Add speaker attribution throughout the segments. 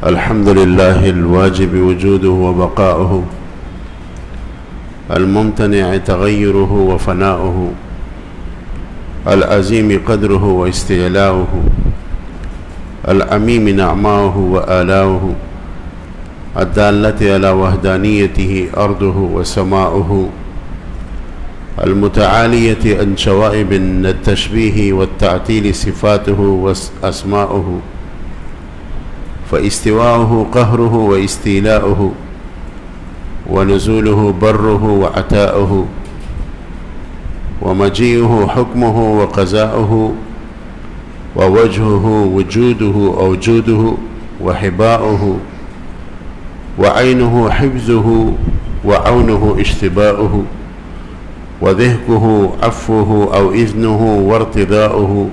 Speaker 1: الحمد لله الواجب وجوده وبقاؤه، الممتنع تغيره وفناؤه، العظيم قدره واستعلاؤه، العميم نعماؤه وآلاؤه، الدالة على وحدانيته أرضه وسماؤه، المتعالية عن شوائب التشبيه والتعطيل صفاته وأسماؤه، فاستواؤه قهره واستيلاؤه، ونزوله بره وعتاؤه، ومجيئه حكمه وقضاؤه، ووجهه وجوده أوجوده وحباؤه، وعينه حفظه وعونه اشتباؤه، وذهكه عفوه أو إذنه وارتضاؤه،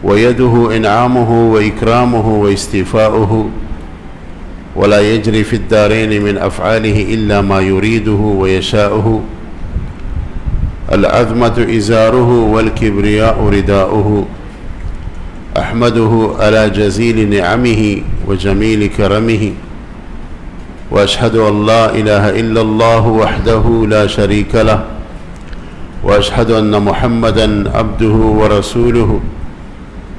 Speaker 1: ويده إنعامه وإكرامه واستيفاؤه، ولا يجري في الدارين من أفعاله إلا ما يريده ويشاؤه، العظمة إزاره والكبرياء رداؤه، أحمده على جزيل نعمه وجميل كرمه، وأشهد أن لا إله إلا الله وحده لا شريك له، وأشهد أن محمدًا عبده ورسوله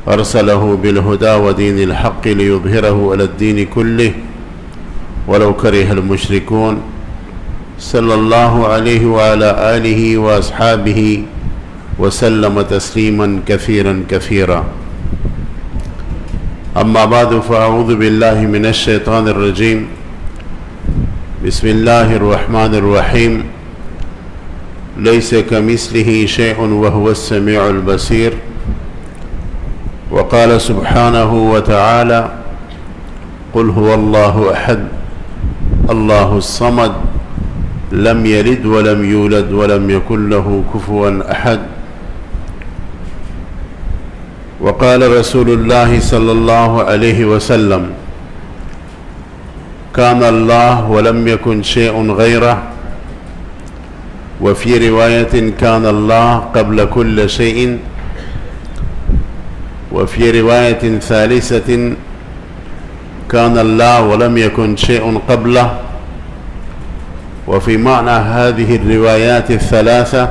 Speaker 1: أرسله بالهدى ودين الحق ليظهره على الدين كله ولو كره المشركون، صلى الله عليه وعلى آله وأصحابه وسلم تسليما كثيرا كثيرا. أما بعد، فأعوذ بالله من الشيطان الرجيم. بسم الله الرحمن الرحيم. ليس كمثله شيء وهو السميع البصير. وقال سبحانه وتعالى: قل هو الله أحد الله الصمد لم يلد ولم يولد ولم يكن له كفوا أحد. وقال رسول الله صلى الله عليه وسلم: كان الله ولم يكن شيء غيره. وفي رواية: كان الله قبل كل شيء. وفي رواية ثالثة: كان الله ولم يكن شيء قبله. وفي معنى هذه الروايات الثلاثة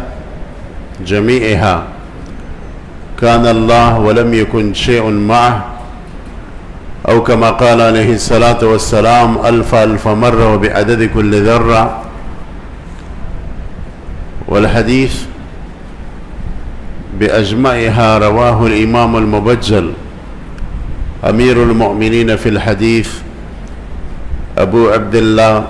Speaker 1: جميعها كان الله ولم يكن شيء معه، أو كما قال عليه الصلاة والسلام: ألف مرة وبعدد كل ذرة. والحديث بأجمعها رواه الإمام المبجل أمير المؤمنين في الحديث أبو عبد الله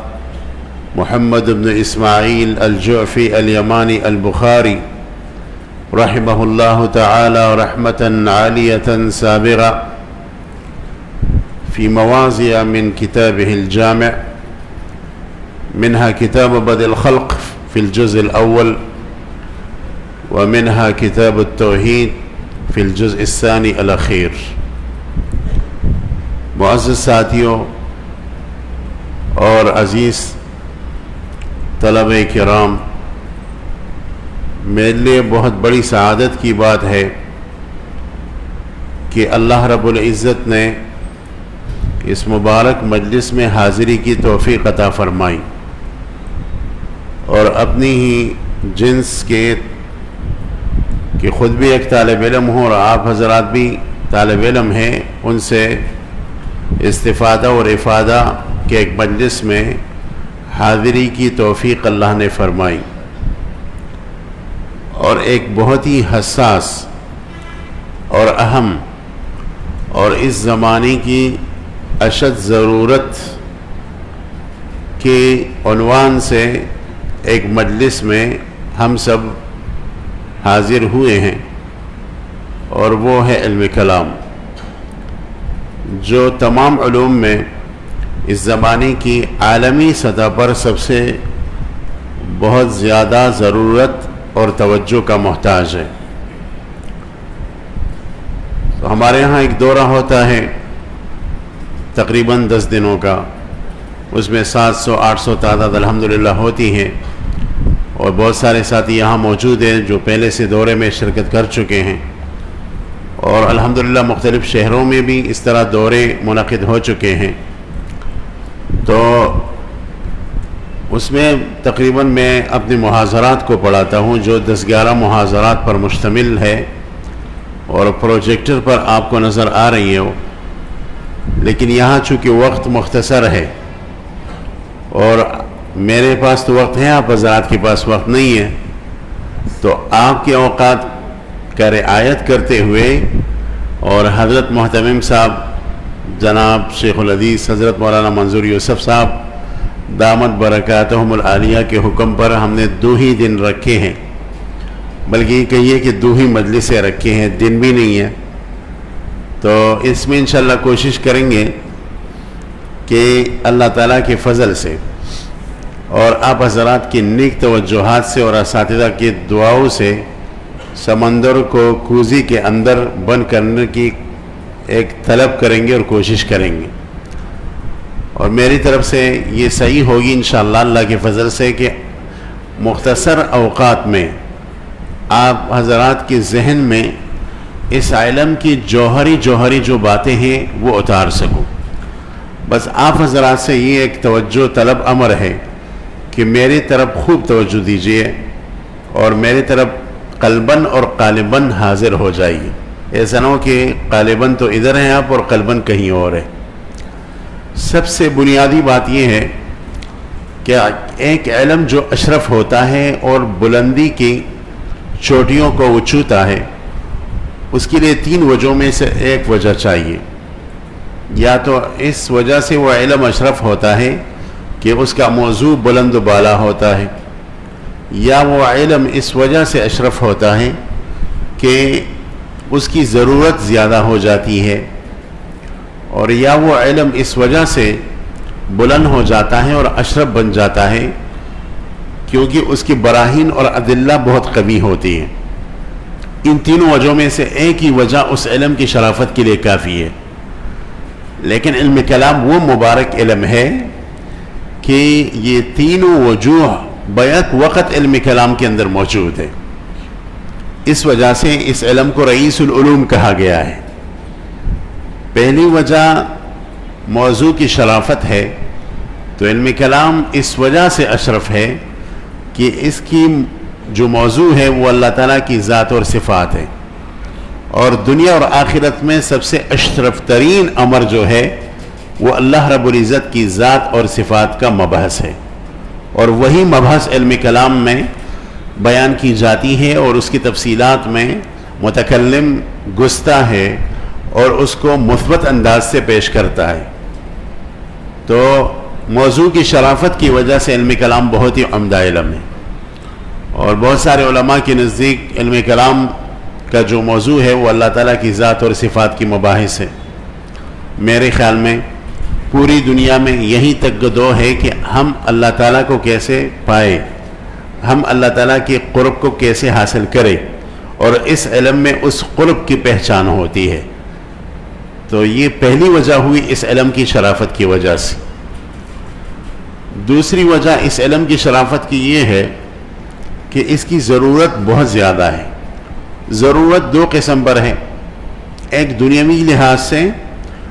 Speaker 1: محمد بن إسماعيل الجعفي اليماني البخاري رحمه الله تعالى رحمة عالية سابغة، في مواضع من كتابه الجامع، منها كتاب بدء الخلق في الجزء الأول، ومنها كتاب التوحيد في الجزء الثاني الأخير. معزز ساتھیوں اور عزیز طلبہ کرام، میرے لیے بہت بڑی سعادت کی بات ہے کہ اللہ رب العزت نے اس مبارک مجلس میں حاضری کی توفیق عطا فرمائی، اور اپنی ہی جنس کے کہ خود بھی ایک طالب علم ہوں اور آپ حضرات بھی طالب علم ہیں، ان سے استفادہ اور افادہ کے ایک مجلس میں حاضری کی توفیق اللہ نے فرمائی، اور ایک بہت ہی حساس اور اہم اور اس زمانے کی اشد ضرورت کے عنوان سے ایک مجلس میں ہم سب حاضر ہوئے ہیں، اور وہ ہے علم کلام، جو تمام علوم میں اس زمانے کی عالمی سطح پر سب سے بہت زیادہ ضرورت اور توجہ کا محتاج ہے۔ تو ہمارے ہاں ایک دورہ ہوتا ہے تقریباً 10 دنوں کا، اس میں 700-800 تعداد الحمدللہ ہوتی ہیں، اور بہت سارے ساتھی یہاں موجود ہیں جو پہلے سے دورے میں شرکت کر چکے ہیں، اور الحمدللہ مختلف شہروں میں بھی اس طرح دورے منعقد ہو چکے ہیں. تو اس میں تقریباً میں اپنے محاضرات کو پڑھاتا ہوں جو 10-11 محاضرات پر مشتمل ہے اور پروجیکٹر پر آپ کو نظر آ رہی ہو. لیکن یہاں چونکہ وقت مختصر ہے اور میرے پاس تو وقت ہے, آپ حضرات کے پاس وقت نہیں ہے, تو آپ کے اوقات کا رعایت کرتے ہوئے اور حضرت محتمم صاحب جناب شیخ الحدیث حضرت مولانا منظور یوسف صاحب دامت برکاتہم العالیہ کے حکم پر ہم نے 2 ہی دن رکھے ہیں, بلکہ یہ کہیے کہ 2 ہی مجلسیں رکھے ہیں, دن بھی نہیں ہے. تو اس میں انشاءاللہ کوشش کریں گے کہ اللہ تعالیٰ کے فضل سے اور آپ حضرات کی نیک توجہات سے اور اساتذہ کی دعاؤں سے سمندر کو کوزی کے اندر بند کرنے کی ایک طلب کریں گے اور کوشش کریں گے. اور میری طرف سے یہ صحیح ہوگی انشاءاللہ اللہ کے فضل سے کہ مختصر اوقات میں آپ حضرات کے ذہن میں اس علم کی جوہری جو باتیں ہیں وہ اتار سکوں. بس آپ حضرات سے یہ ایک توجہ طلب امر ہے کہ میری طرف خوب توجہ دیجئے اور میری طرف قلباً اور قالباً حاضر ہو جائیے. ایسا نہ ہو کہ قالباً تو ادھر ہیں آپ اور قلباً کہیں اور ہے. سب سے بنیادی بات یہ ہے کہ ایک علم جو اشرف ہوتا ہے اور بلندی کی چوٹیوں کو وہ چھوتا ہے, اس کے لیے 3 وجہوں میں سے ایک وجہ چاہیے. یا تو اس وجہ سے وہ علم اشرف ہوتا ہے کہ اس کا موضوع بلند و بالا ہوتا ہے, یا وہ علم اس وجہ سے اشرف ہوتا ہے کہ اس کی ضرورت زیادہ ہو جاتی ہے, اور یا وہ علم اس وجہ سے بلند ہو جاتا ہے اور اشرف بن جاتا ہے کیونکہ اس کی براہین اور ادلہ بہت قوی ہوتی ہیں. ان تینوں وجہوں میں سے ایک ہی وجہ اس علم کی شرافت کے لیے کافی ہے. لیکن علم کلام وہ مبارک علم ہے کہ یہ تینوں وجوہ بیک وقت علم کلام کے اندر موجود ہے. اس وجہ سے اس علم کو رئیس العلوم کہا گیا ہے. پہلی وجہ موضوع کی شرافت ہے, تو علم کلام اس وجہ سے اشرف ہے کہ اس کی جو موضوع ہے وہ اللہ تعالیٰ کی ذات اور صفات ہے, اور دنیا اور آخرت میں سب سے اشرف ترین امر جو ہے وہ اللہ رب العزت کی ذات اور صفات کا مبحث ہے, اور وہی مبحث علم کلام میں بیان کی جاتی ہے اور اس کی تفصیلات میں متکلم گستہ ہے اور اس کو مثبت انداز سے پیش کرتا ہے. تو موضوع کی شرافت کی وجہ سے علم کلام بہت ہی عمدہ علم ہے, اور بہت سارے علماء کے نزدیک علم کلام کا جو موضوع ہے وہ اللہ تعالیٰ کی ذات اور صفات کی مباحث ہے. میرے خیال میں پوری دنیا میں یہیں تک گدو ہے کہ ہم اللہ تعالیٰ کو کیسے پائے, ہم اللہ تعالیٰ کے قرب کو کیسے حاصل کریں, اور اس علم میں اس قرب کی پہچان ہوتی ہے. تو یہ پہلی وجہ ہوئی اس علم کی شرافت کی وجہ سے. دوسری وجہ اس علم کی شرافت کی یہ ہے کہ اس کی ضرورت بہت زیادہ ہے. ضرورت 2 قسم پر ہے, ایک دنیاوی لحاظ سے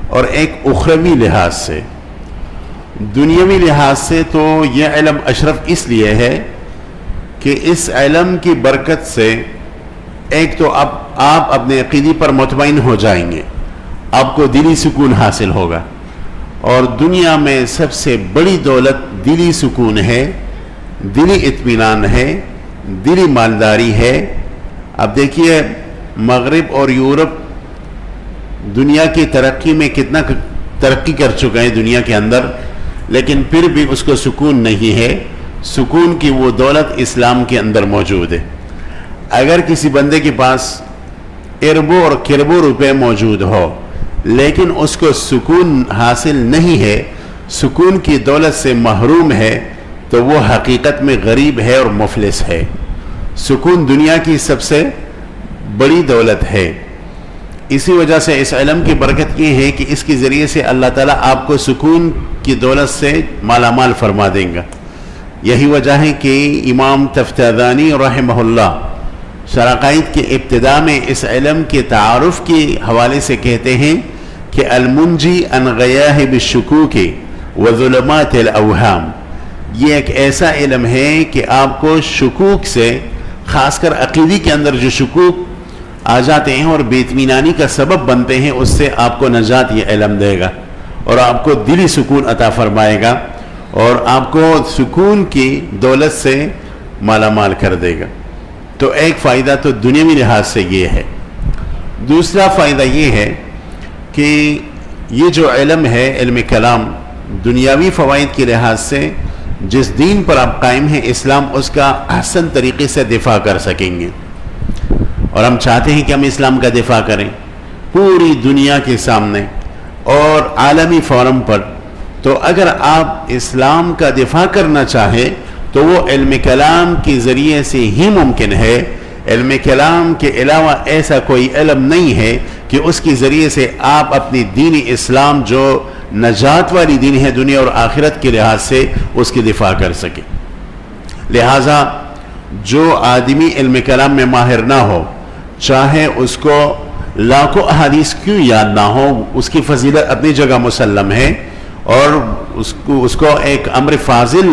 Speaker 1: اور ایک اخروی لحاظ سے. دنیاوی لحاظ سے تو یہ علم اشرف اس لیے ہے کہ اس علم کی برکت سے ایک تو آپ اپنے عقیدے پر مطمئن ہو جائیں گے, آپ کو دلی سکون حاصل ہوگا, اور دنیا میں سب سے بڑی دولت دلی سکون ہے, دلی اطمینان ہے, دلی مالداری ہے. اب دیکھیے مغرب اور یورپ دنیا کی ترقی میں کتنا ترقی کر چکے ہیں دنیا کے اندر, لیکن پھر بھی اس کو سکون نہیں ہے. سکون کی وہ دولت اسلام کے اندر موجود ہے. اگر کسی بندے کے پاس اربوں اور کربوں روپے موجود ہو لیکن اس کو سکون حاصل نہیں ہے, سکون کی دولت سے محروم ہے, تو وہ حقیقت میں غریب ہے اور مفلس ہے. سکون دنیا کی سب سے بڑی دولت ہے. اسی وجہ سے اس علم کی برکت یہ ہے کہ اس کے ذریعے سے اللہ تعالیٰ آپ کو سکون کی دولت سے مالا مال فرما دیں گا. یہی وجہ ہے کہ امام تفتازانی رحمہ اللہ شرائط کے ابتداء میں اس علم کے تعارف کے حوالے سے کہتے ہیں کہ المنجی عن غیاہب الشکوک وظلمات الاوہام، یہ ایک ایسا علم ہے کہ آپ کو شکوک سے، خاص کر عقیدی کے اندر جو شکوک آ جاتے ہیں اور بے اطمینانی کا سبب بنتے ہیں، اس سے آپ کو نجات یہ علم دے گا اور آپ کو دلی سکون عطا فرمائے گا اور آپ کو سکون کی دولت سے مالا مال کر دے گا۔ تو ایک فائدہ تو دنیاوی لحاظ سے یہ ہے۔ دوسرا فائدہ یہ ہے کہ یہ جو علم ہے، علم کلام، دنیاوی فوائد کے لحاظ سے جس دین پر آپ قائم ہیں، اسلام، اس کا احسن طریقے سے دفاع کر سکیں گے۔ اور ہم چاہتے ہیں کہ ہم اسلام کا دفاع کریں پوری دنیا کے سامنے اور عالمی فورم پر۔ تو اگر آپ اسلام کا دفاع کرنا چاہیں تو وہ علم کلام کے ذریعے سے ہی ممکن ہے۔ علم کلام کے علاوہ ایسا کوئی علم نہیں ہے کہ اس کے ذریعے سے آپ اپنی دین اسلام، جو نجات والی دین ہے دنیا اور آخرت کے لحاظ سے، اس کی دفاع کر سکے۔ لہٰذا جو آدمی علم کلام میں ماہر نہ ہو، چاہے اس کو لاکھوں احادیث کیوں یاد نہ ہو، اس کی فضیلت اپنی جگہ مسلم ہے اور اس کو ایک امر فاضل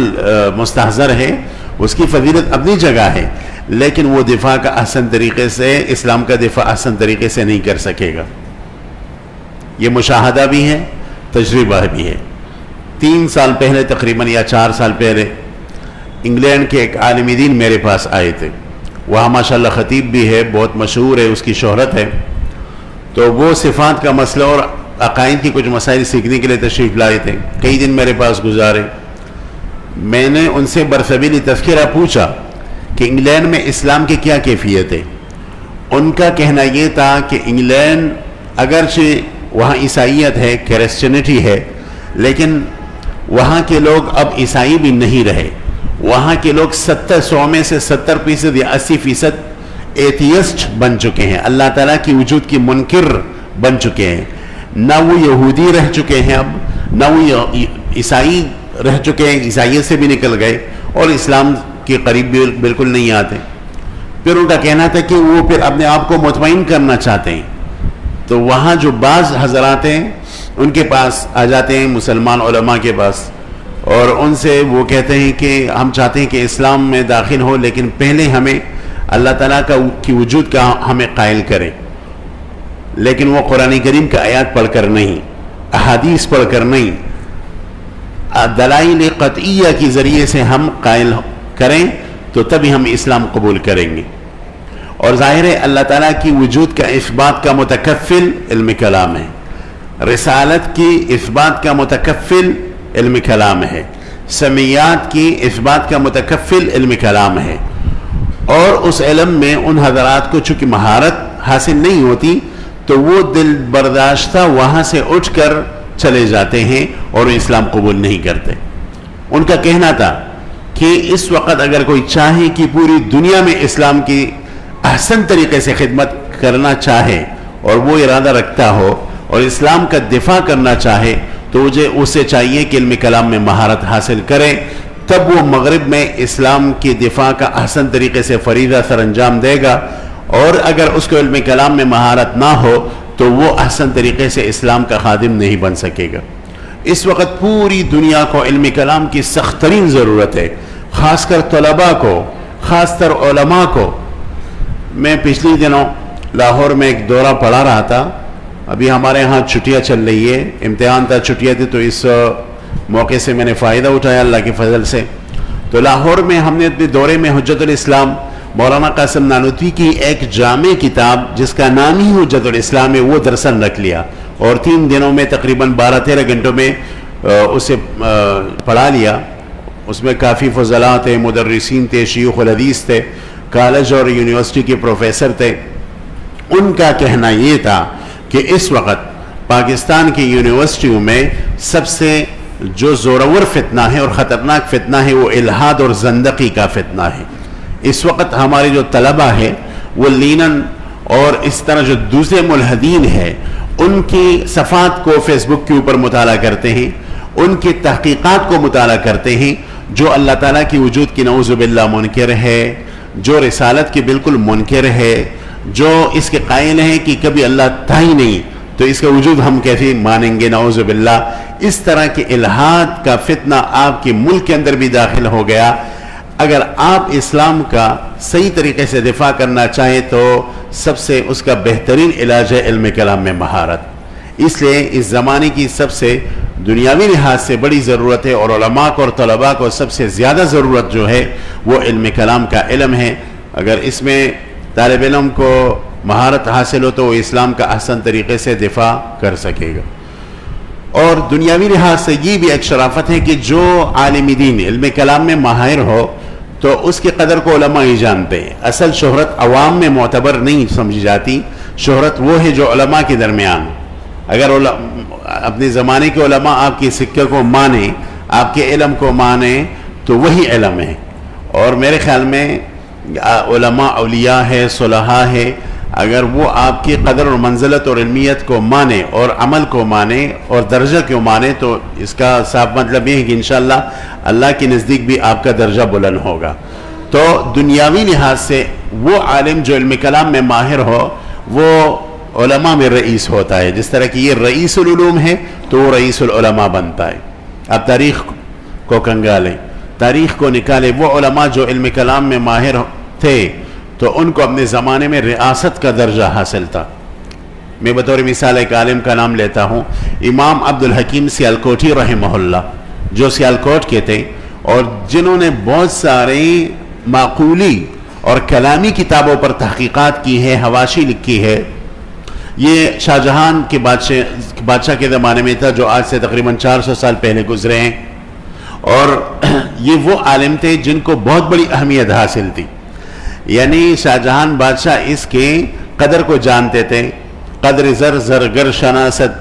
Speaker 1: مستحضر ہے، اس کی فضیلت اپنی جگہ ہے، لیکن وہ دفاع کا احسن طریقے سے، اسلام کا دفاع احسن طریقے سے نہیں کر سکے گا۔ یہ مشاہدہ بھی ہے، تجربہ بھی ہے۔ 3 سال پہلے تقریباً یا 4 سال پہلے انگلینڈ کے ایک عالم دین میرے پاس آئے تھے، وہاں ماشاءاللہ خطیب بھی ہے، بہت مشہور ہے، اس کی شہرت ہے۔ تو وہ صفات کا مسئلہ اور عقائد کی کچھ مسائل سیکھنے کے لیے تشریف لائے تھے، کئی دن میرے پاس گزارے۔ میں نے ان سے برسبیلی تذکرہ پوچھا کہ انگلینڈ میں اسلام کی کیا کیفیت ہے۔ ان کا کہنا یہ تھا کہ انگلینڈ اگرچہ وہاں عیسائیت ہے، کرسچینٹی ہے، لیکن وہاں کے لوگ اب عیسائی بھی نہیں رہے۔ وہاں کے لوگ 100 میں سے 70% یا 80% ایتھیسٹ بن چکے ہیں، اللہ تعالیٰ کی وجود کی منکر بن چکے ہیں۔ نہ وہ یہودی رہ چکے ہیں اب، نہ وہ عیسائی رہ چکے ہیں، عیسائیت سے بھی نکل گئے اور اسلام کے قریب بھی بالکل نہیں آتے۔ پھر ان کا کہنا تھا کہ وہ پھر اپنے آپ کو مطمئن کرنا چاہتے ہیں، تو وہاں جو بعض حضرات ہیں ان کے پاس آ جاتے ہیں، مسلمان علماء کے پاس، اور ان سے وہ کہتے ہیں کہ ہم چاہتے ہیں کہ اسلام میں داخل ہو، لیکن پہلے ہمیں اللہ تعالیٰ کی وجود کا ہمیں قائل کرے۔ لیکن وہ قرآن کریم کا آیات پڑھ کر نہیں، احادیث پڑھ کر نہیں، دلائل قطعیہ کی ذریعے سے ہم قائل کریں تو تبھی ہم اسلام قبول کریں گے۔ اور ظاہر ہے اللہ تعالیٰ کی وجود کا اثبات کا متکفل علم کلام ہے، رسالت کی اثبات کا متکفل علم کلام ہے، سمیات کی اثبات کا متکفل علم کلام ہے۔ اور اس علم میں ان حضرات کو چونکہ مہارت حاصل نہیں ہوتی تو وہ دل برداشتہ وہاں سے اٹھ کر چلے جاتے ہیں اور اسلام قبول نہیں کرتے۔ ان کا کہنا تھا کہ اس وقت اگر کوئی چاہے کہ پوری دنیا میں اسلام کی احسن طریقے سے خدمت کرنا چاہے اور وہ ارادہ رکھتا ہو اور اسلام کا دفاع کرنا چاہے تو اسے چاہیے کہ علم کلام میں مہارت حاصل کرے، تب وہ مغرب میں اسلام کی دفاع کا احسن طریقے سے فریضہ سر انجام دے گا۔ اور اگر اس کو علم کلام میں مہارت نہ ہو تو وہ احسن طریقے سے اسلام کا خادم نہیں بن سکے گا۔ اس وقت پوری دنیا کو علم کلام کی سخت ترین ضرورت ہے، خاص کر طلباء کو، خاص تر علماء کو۔ میں پچھلی دنوں لاہور میں ایک دورہ پڑھا رہا تھا، ابھی ہمارے ہاں چھٹیاں چل رہی ہے، امتحان تھا، چھٹیاں تھی، تو اس موقع سے میں نے فائدہ اٹھایا اللہ کے فضل سے۔ تو لاہور میں ہم نے اپنے دورے میں حجت الاسلام مولانا قاسم نانوتوی کی ایک جامع کتاب جس کا نام ہی حجت الاسلام ہے وہ درسن رکھ لیا، اور 3 دنوں میں تقریباً 12-13 گھنٹوں میں اسے پڑھا لیا۔ اس میں کافی فضلاء تھے، مدرسین تھے، شیوخ الحدیث تھے، کالج اور یونیورسٹی کے پروفیسر تھے۔ ان کا کہنا یہ تھا کہ اس وقت پاکستان کی یونیورسٹیوں میں سب سے جو زورور فتنہ ہے اور خطرناک فتنہ ہے وہ الحاد اور زندقی کا فتنہ ہے۔ اس وقت ہمارے جو طلبہ ہیں وہ لینن اور اس طرح جو دوسرے ملحدین ہیں ان کی صفحات کو فیس بک کے اوپر مطالعہ کرتے ہیں، ان کی تحقیقات کو مطالعہ کرتے ہیں، جو اللہ تعالیٰ کی وجود کی نعوذ باللہ منکر ہے، جو رسالت کے بالکل منکر ہے، جو اس کے قائل ہیں کہ کبھی اللہ تھا ہی نہیں، تو اس کا وجود ہم کیسے مانیں گے؟ نعوذ باللہ۔ اس طرح کے الہاد کا فتنہ آپ کے ملک کے اندر بھی داخل ہو گیا۔ اگر آپ اسلام کا صحیح طریقے سے دفاع کرنا چاہیں تو سب سے اس کا بہترین علاج ہے علم کلام میں مہارت۔ اس لیے اس زمانے کی سب سے دنیاوی لحاظ سے بڑی ضرورت ہے، اور علماء کو اور طلباء کو سب سے زیادہ ضرورت جو ہے وہ علم کلام کا علم ہے۔ اگر اس میں طالب علم کو مہارت حاصل ہو تو وہ اسلام کا احسن طریقے سے دفاع کر سکے گا۔ اور دنیاوی لحاظ سے یہ بھی ایک شرافت ہے کہ جو عالم دین علم کلام میں ماہر ہو تو اس کی قدر کو علماء ہی جانتے ہیں۔ اصل شہرت عوام میں معتبر نہیں سمجھی جاتی، شہرت وہ ہے جو علماء کے درمیان۔ اگر اپنے زمانے کے علماء آپ کے سکے کو مانیں، آپ کے علم کو مانیں، تو وہی علم ہے۔ اور میرے خیال میں علماء اولیاء ہے، صلحاء ہے، اگر وہ آپ کی قدر اور منزلت اور علمیت کو مانے اور عمل کو مانے اور درجہ کو مانے، تو اس کا صاف مطلب یہ ہے کہ انشاءاللہ اللہ کے نزدیک بھی آپ کا درجہ بلند ہوگا۔ تو دنیاوی لحاظ سے وہ عالم جو علم کلام میں ماہر ہو وہ علماء میں رئیس ہوتا ہے، جس طرح کہ یہ رئیس العلوم ہے تو وہ رئیس العلماء بنتا ہے۔ اب تاریخ کو کنگالیں، تاریخ کو نکالیں، وہ علماء جو علم کلام میں ماہر تھے تو ان کو اپنے زمانے میں ریاست کا درجہ حاصل تھا۔ میں بطور مثال ایک عالم کا نام لیتا ہوں، امام عبدالحکیم سیالکوٹی رحمہ اللہ، جو سیالکوٹ کے تھے اور جنہوں نے بہت سارے معقولی اور کلامی کتابوں پر تحقیقات کی ہے، حواشی لکھی ہے۔ یہ شاہ جہان کے بادشاہ کے زمانے میں تھا، جو آج سے تقریباً 400 سال پہلے گزرے ہیں، اور یہ وہ عالم تھے جن کو بہت بڑی اہمیت حاصل تھی۔ یعنی شاہ جہان بادشاہ اس کے قدر کو جانتے تھے، قدر زر زرگر شناست۔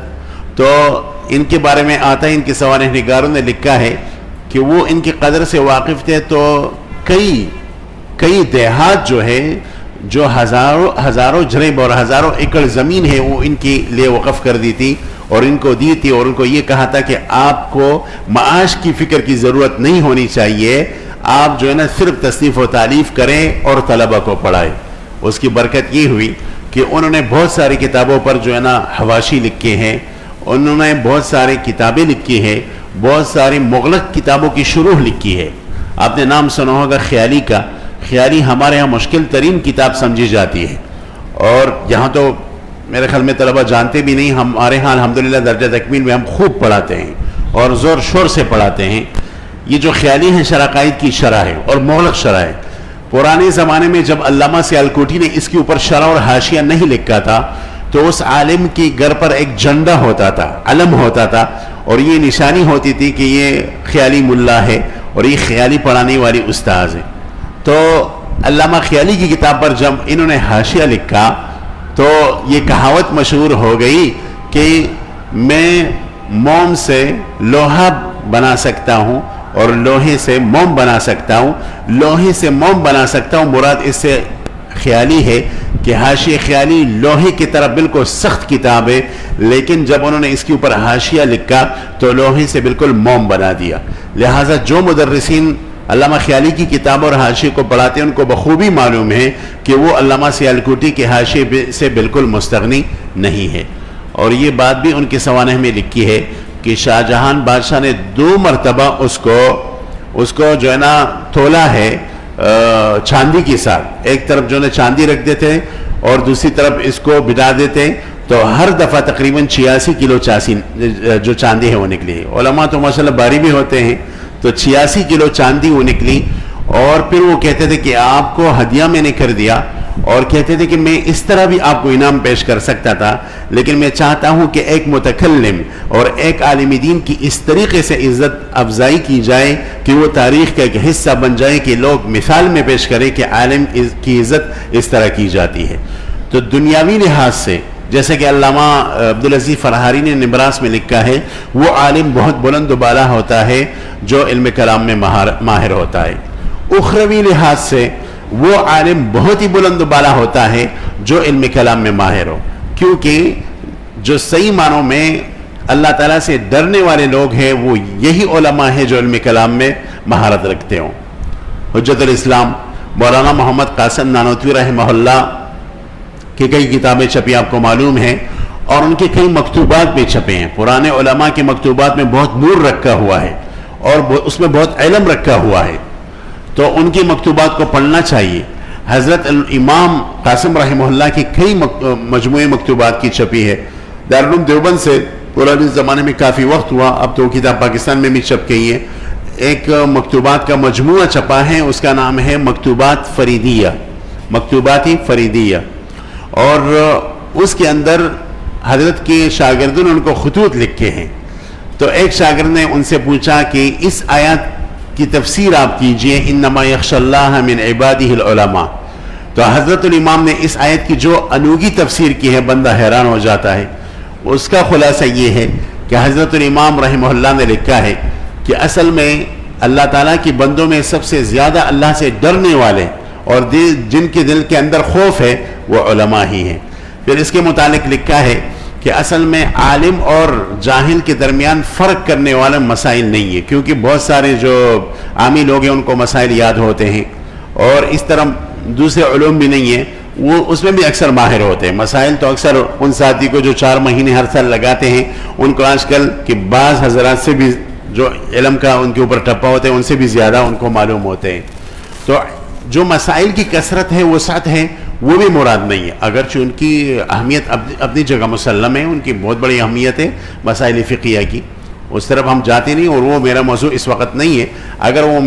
Speaker 1: تو ان کے بارے میں آتا ہے، ان کے سوانح نگاروں نے لکھا ہے کہ وہ ان کی قدر سے واقف تھے، تو کئی دیہات جو ہے، جو ہزاروں جریب اور ہزاروں ایکڑ زمین ہے، وہ ان کے لیے وقف کر دی تھی اور ان کو دی تھی، اور ان کو یہ کہا تھا کہ آپ کو معاش کی فکر کی ضرورت نہیں ہونی چاہیے، آپ جو ہے نا صرف تصنیف و تالیف کریں اور طلبہ کو پڑھائیں۔ اس کی برکت یہ ہوئی کہ انہوں نے بہت ساری کتابوں پر جو ہے نا حواشی لکھے ہیں، انہوں نے بہت ساری کتابیں لکھی ہیں، بہت ساری مغلق کتابوں کی شروح لکھی ہے۔ آپ نے نام سنا ہوگا خیالی کا۔ خیالی ہمارے ہاں مشکل ترین کتاب سمجھی جاتی ہے، اور یہاں تو میرے خیال میں طلبہ جانتے بھی نہیں۔ ہمارے ہاں الحمدللہ درجہ تکمیل میں ہم خوب پڑھاتے ہیں اور زور شور سے پڑھاتے ہیں۔ یہ جو خیالی ہیں شرعقائد کی شرح ہے اور مغلق شرح ہے۔ پرانے زمانے میں جب علامہ سیالکوٹی نے اس کے اوپر شرح اور حاشیہ نہیں لکھا تھا تو اس عالم کی گھر پر ایک جھنڈا ہوتا تھا، علم ہوتا تھا، اور یہ نشانی ہوتی تھی کہ یہ خیالی ملا ہے اور یہ خیالی پڑھانے والی استاذ ہے۔ تو علامہ خیالی کی کتاب پر جب انہوں نے حاشیہ لکھا تو یہ کہاوت مشہور ہو گئی کہ میں موم سے لوہا بنا سکتا ہوں اور لوہے سے موم بنا سکتا ہوں۔ لوہے سے موم بنا سکتا ہوں مراد اس سے خیالی ہے کہ حاشیہ خیالی لوہے کی طرح بالکل سخت کتاب ہے، لیکن جب انہوں نے اس کے اوپر حاشیہ لکھا تو لوہے سے بالکل موم بنا دیا۔ لہٰذا جو مدرسین علامہ خیالی کی کتاب اور حاشیے کو پڑھاتے ہیں ان کو بخوبی معلوم ہے کہ وہ علامہ سیالکوٹی کے حاشیے سے بالکل مستغنی نہیں ہے۔ اور یہ بات بھی ان کے سوانح میں لکھی ہے کہ شاہ جہان بادشاہ نے 2 مرتبہ اس کو جو ہے نا تولا ہے چاندی کے ساتھ۔ ایک طرف جو ہے چاندی رکھ دیتے اور دوسری طرف اس کو بٹا دیتے، تو ہر دفعہ تقریباً 86 کلو جو چاندی ہے وہ نکلی۔ علماء تو ماشاءاللہ باری بھی ہوتے ہیں، تو 86 کلو چاندی وہ نکلی، اور پھر وہ کہتے تھے کہ آپ کو ہدیہ میں نے کر دیا، اور کہتے تھے کہ میں اس طرح بھی آپ کو انعام پیش کر سکتا تھا، لیکن میں چاہتا ہوں کہ ایک متکلم اور ایک عالم دین کی اس طریقے سے عزت افزائی کی جائے کہ وہ تاریخ کا ایک حصہ بن جائے، کہ لوگ مثال میں پیش کریں کہ عالم کی عزت اس طرح کی جاتی ہے۔ تو دنیاوی لحاظ سے جیسے کہ علامہ عبدالعزیز فرحاری نے نبراس میں لکھا ہے، وہ عالم بہت بلند و بالا ہوتا ہے جو علم کلام میں ماہر ہوتا ہے۔ اخروی لحاظ سے وہ عالم بہت ہی بلند و بالا ہوتا ہے جو علم کلام میں ماہر ہو، کیونکہ جو صحیح معنوں میں اللہ تعالیٰ سے ڈرنے والے لوگ ہیں وہ یہی علماء ہیں جو علم کلام میں مہارت رکھتے ہوں۔ حجت الاسلام مولانا محمد قاسم نانوتوی رحمہ اللہ کی کئی کتابیں چھپی آپ کو معلوم ہیں، اور ان کے کئی مکتوبات بھی چھپے ہیں. پرانے علماء کے مکتوبات میں بہت نور رکھا ہوا ہے اور اس میں بہت علم رکھا ہوا ہے، تو ان کی مکتوبات کو پڑھنا چاہیے. حضرت امام قاسم رحمہ اللہ کی کئی مجموعے مکتوبات کی چھپی ہے. دارالعلوم دیوبند سے پرانے زمانے میں کافی وقت ہوا، اب تو کتاب پاکستان میں بھی چھپ گئی ہے. ایک مکتوبات کا مجموعہ چھپا ہے، اس کا نام ہے مکتوبات فریدیہ، مکتوبات فریدیہ، اور اس کے اندر حضرت کے شاگردوں نے ان کو خطوط لکھے ہیں. تو ایک شاگرد نے ان سے پوچھا کہ اس آیات کی تفسیر آپ کیجئے، انما یخشی اللہ من عبادہ العلماء. تو حضرت الامام نے اس آیت کی جو انوگی تفسیر کی ہے بندہ حیران ہو جاتا ہے. اس کا خلاصہ یہ ہے کہ حضرت الامام رحمہ اللہ نے لکھا ہے کہ اصل میں اللہ تعالیٰ کی بندوں میں سب سے زیادہ اللہ سے ڈرنے والے اور جن کے دل کے اندر خوف ہے وہ علماء ہی ہیں. پھر اس کے متعلق لکھا ہے کہ اصل میں عالم اور جاہل کے درمیان فرق کرنے والا مسائل نہیں ہے، کیونکہ بہت سارے جو عامی لوگ ہیں ان کو مسائل یاد ہوتے ہیں، اور اس طرح دوسرے علوم بھی نہیں ہیں، وہ اس میں بھی اکثر ماہر ہوتے ہیں. مسائل تو اکثر ان ساتھی کو جو 4 مہینے ہر سال لگاتے ہیں ان کو آج کل کہ بعض حضرات سے بھی جو علم کا ان کے اوپر ٹپا ہوتے ہیں ان سے بھی زیادہ ان کو معلوم ہوتے ہیں. تو جو مسائل کی کثرت ہے، وسعت ہے، وہ بھی مراد نہیں ہے، اگرچہ ان کی اہمیت اپنی جگہ مسلم ہے، ان کی بہت بڑی اہمیت ہے مسائل فقہیہ کی. اس طرف ہم جاتے نہیں، اور وہ میرا موضوع اس وقت نہیں ہے. اگر وہ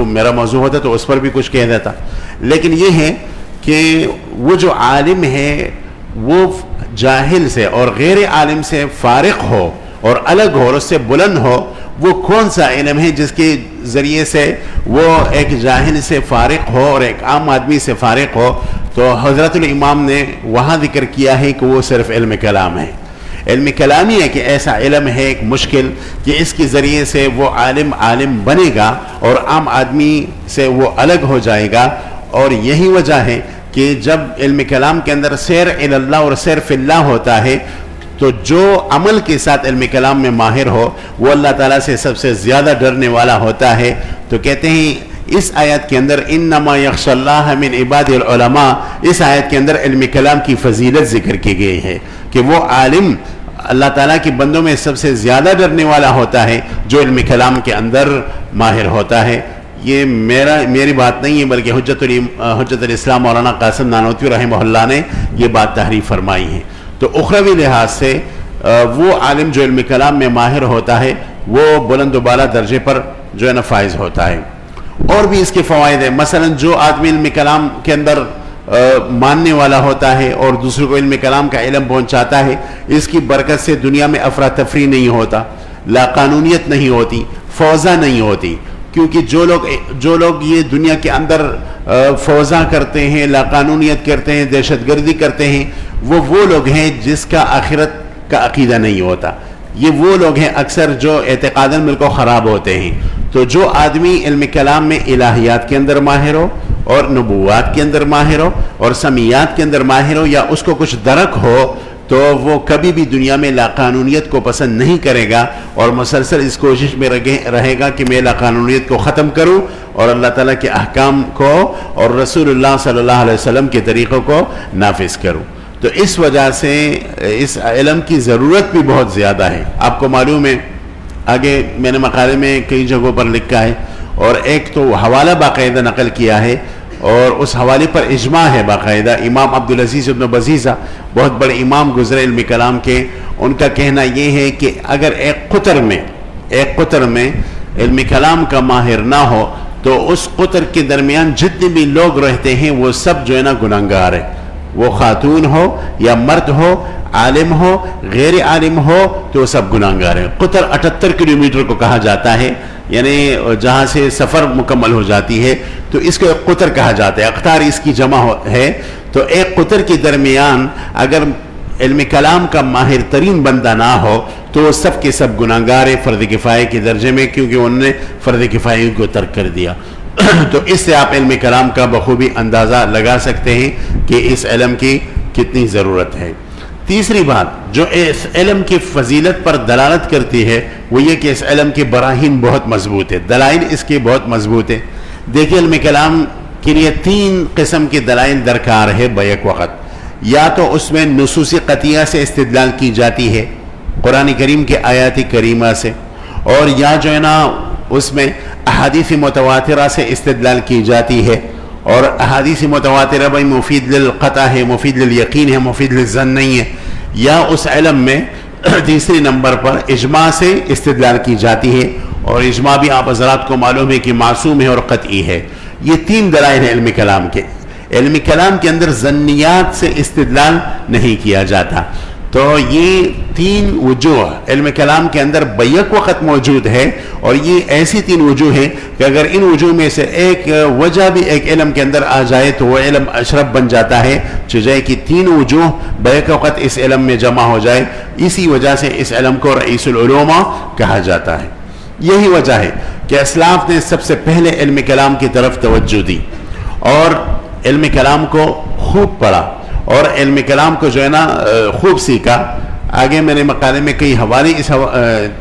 Speaker 1: میرا موضوع ہوتا تو اس پر بھی کچھ کہہ دیتا. لیکن یہ ہے کہ وہ جو عالم ہے وہ جاہل سے اور غیر عالم سے فارق ہو اور الگ ہو اور اس سے بلند ہو. وہ کون سا علم ہے جس کے ذریعے سے وہ ایک جاہل سے فارق ہو اور ایک عام آدمی سے فارق ہو؟ تو حضرت الامام نے وہاں ذکر کیا ہے کہ وہ صرف علم کلام ہے. علم کلامی ہے کہ ایسا علم ہے ایک مشکل کہ اس کے ذریعے سے وہ عالم بنے گا اور عام آدمی سے وہ الگ ہو جائے گا. اور یہی وجہ ہے کہ جب علم کلام کے اندر سیر الی اللہ اور سیر فی اللہ ہوتا ہے تو جو عمل کے ساتھ علم کلام میں ماہر ہو وہ اللہ تعالیٰ سے سب سے زیادہ ڈرنے والا ہوتا ہے. تو کہتے ہیں اس آیت کے اندر انما یخشی اللہ من عبادہ العلماء، اس آیت کے اندر علم کلام کی فضیلت ذکر کی گئی ہے کہ وہ عالم اللہ تعالیٰ کی بندوں میں سب سے زیادہ ڈرنے والا ہوتا ہے جو علم کلام کے اندر ماہر ہوتا ہے. یہ میری بات نہیں ہے، بلکہ حجت الاسلام مولانا قاسم نانوتوی رحمہ اللہ نے یہ بات تحریر فرمائی ہے. تو اخروی لحاظ سے وہ عالم جو علم کلام میں ماہر ہوتا ہے وہ بلند و بالا درجے پر جو ہے نا فائز ہوتا ہے. اور بھی اس کے فوائد ہیں. مثلا جو آدمی علم کلام کے اندر ماننے والا ہوتا ہے اور دوسروں کو علم کلام کا علم پہنچاتا ہے، اس کی برکت سے دنیا میں افراتفری نہیں ہوتا، لا قانونیت نہیں ہوتی، فوضا نہیں ہوتی. کیونکہ جو لوگ یہ دنیا کے اندر فوضا کرتے ہیں، لا قانونیت کرتے ہیں، دہشت گردی کرتے ہیں، وہ لوگ ہیں جس کا آخرت کا عقیدہ نہیں ہوتا. یہ وہ لوگ ہیں اکثر جو اعتقاداً بالکل خراب ہوتے ہیں. تو جو آدمی علم کلام میں الہیات کے اندر ماہر ہو اور نبوات کے اندر ماہر ہو اور سمیات کے اندر ماہر ہو یا اس کو کچھ درک ہو تو وہ کبھی بھی دنیا میں لا قانونیت کو پسند نہیں کرے گا اور مسلسل اس کوشش میں رہے گا کہ میں لا قانونیت کو ختم کروں اور اللہ تعالیٰ کے احکام کو اور رسول اللہ صلی اللہ علیہ وسلم کے طریقوں کو نافذ کروں. تو اس وجہ سے اس علم کی ضرورت بھی بہت زیادہ ہے. آپ کو معلوم ہے، آگے میں نے مقالے میں کئی جگہوں پر لکھا ہے اور ایک تو حوالہ باقاعدہ نقل کیا ہے اور اس حوالے پر اجماع ہے باقاعدہ. امام عبدالعزیز ابن بزیزہ بہت بڑے امام گزرے علم کلام کے، ان کا کہنا یہ ہے کہ اگر ایک قطر میں علم کلام کا ماہر نہ ہو تو اس قطر کے درمیان جتنے بھی لوگ رہتے ہیں وہ سب جو ہے نا گناہگار ہیں. وہ خاتون ہو یا مرد ہو، عالم ہو غیر عالم ہو، تو وہ سب گناہگار ہیں. قطر 78 کلومیٹر کو کہا جاتا ہے، یعنی جہاں سے سفر مکمل ہو جاتی ہے تو اس کو ایک قطر کہا جاتا ہے. اقطار اس کی جمع ہے. تو ایک قطر کے درمیان اگر علم کلام کا ماہر ترین بندہ نہ ہو تو وہ سب کے سب گناہگار ہیں فرض کفایہ کے درجے میں، کیونکہ انہوں نے فرض کفایہ کو ترک کر دیا. تو اس سے آپ علم کلام کا بخوبی اندازہ لگا سکتے ہیں کہ اس علم کی کتنی ضرورت ہے. تیسری بات جو اس علم کی فضیلت پر دلالت کرتی ہے وہ یہ کہ اس علم کی براہین بہت مضبوط ہے، دلائل اس کے بہت مضبوط ہے. دیکھیں علم کلام کہ یہ تین قسم کے دلائل درکار ہے بیک وقت. یا تو اس میں نصوص قطعیہ سے استدلال کی جاتی ہے قرآن کریم کے آیات کریمہ سے، اور یا جو ہے نا اس میں احادیث متواترہ سے استدلال کی جاتی ہے، اور احادیث متواترہ بھائی مفید للقطع ہے، مفید للیقین ہے، مفید للظن نہیں ہے. یا اس علم میں تیسری نمبر پر اجماع سے استدلال کی جاتی ہے، اور اجماع بھی آپ حضرات کو معلوم ہے کہ معصوم ہے اور قطعی ہے. یہ تین دلائل ہیں علم کلام کے. علم کلام کے اندر ظنیات سے استدلال نہیں کیا جاتا. تو یہ تین وجوہ علم کلام کے اندر بیک وقت موجود ہے، اور یہ ایسی تین وجوہ ہیں کہ اگر ان وجوہ میں سے ایک وجہ بھی ایک علم کے اندر آ جائے تو وہ علم اشرف بن جاتا ہے، چجائے کہ تین وجوہ بیک وقت اس علم میں جمع ہو جائے. اسی وجہ سے اس علم کو رئیس العلوم کہا جاتا ہے. یہی وجہ ہے کہ اسلاف نے سب سے پہلے علم کلام کی طرف توجہ دی اور علم کلام کو خوب پڑھا اور علم کلام کو جو ہے نا خوب سیکھا. آگے میں نے مقالے میں کئی حوالے اس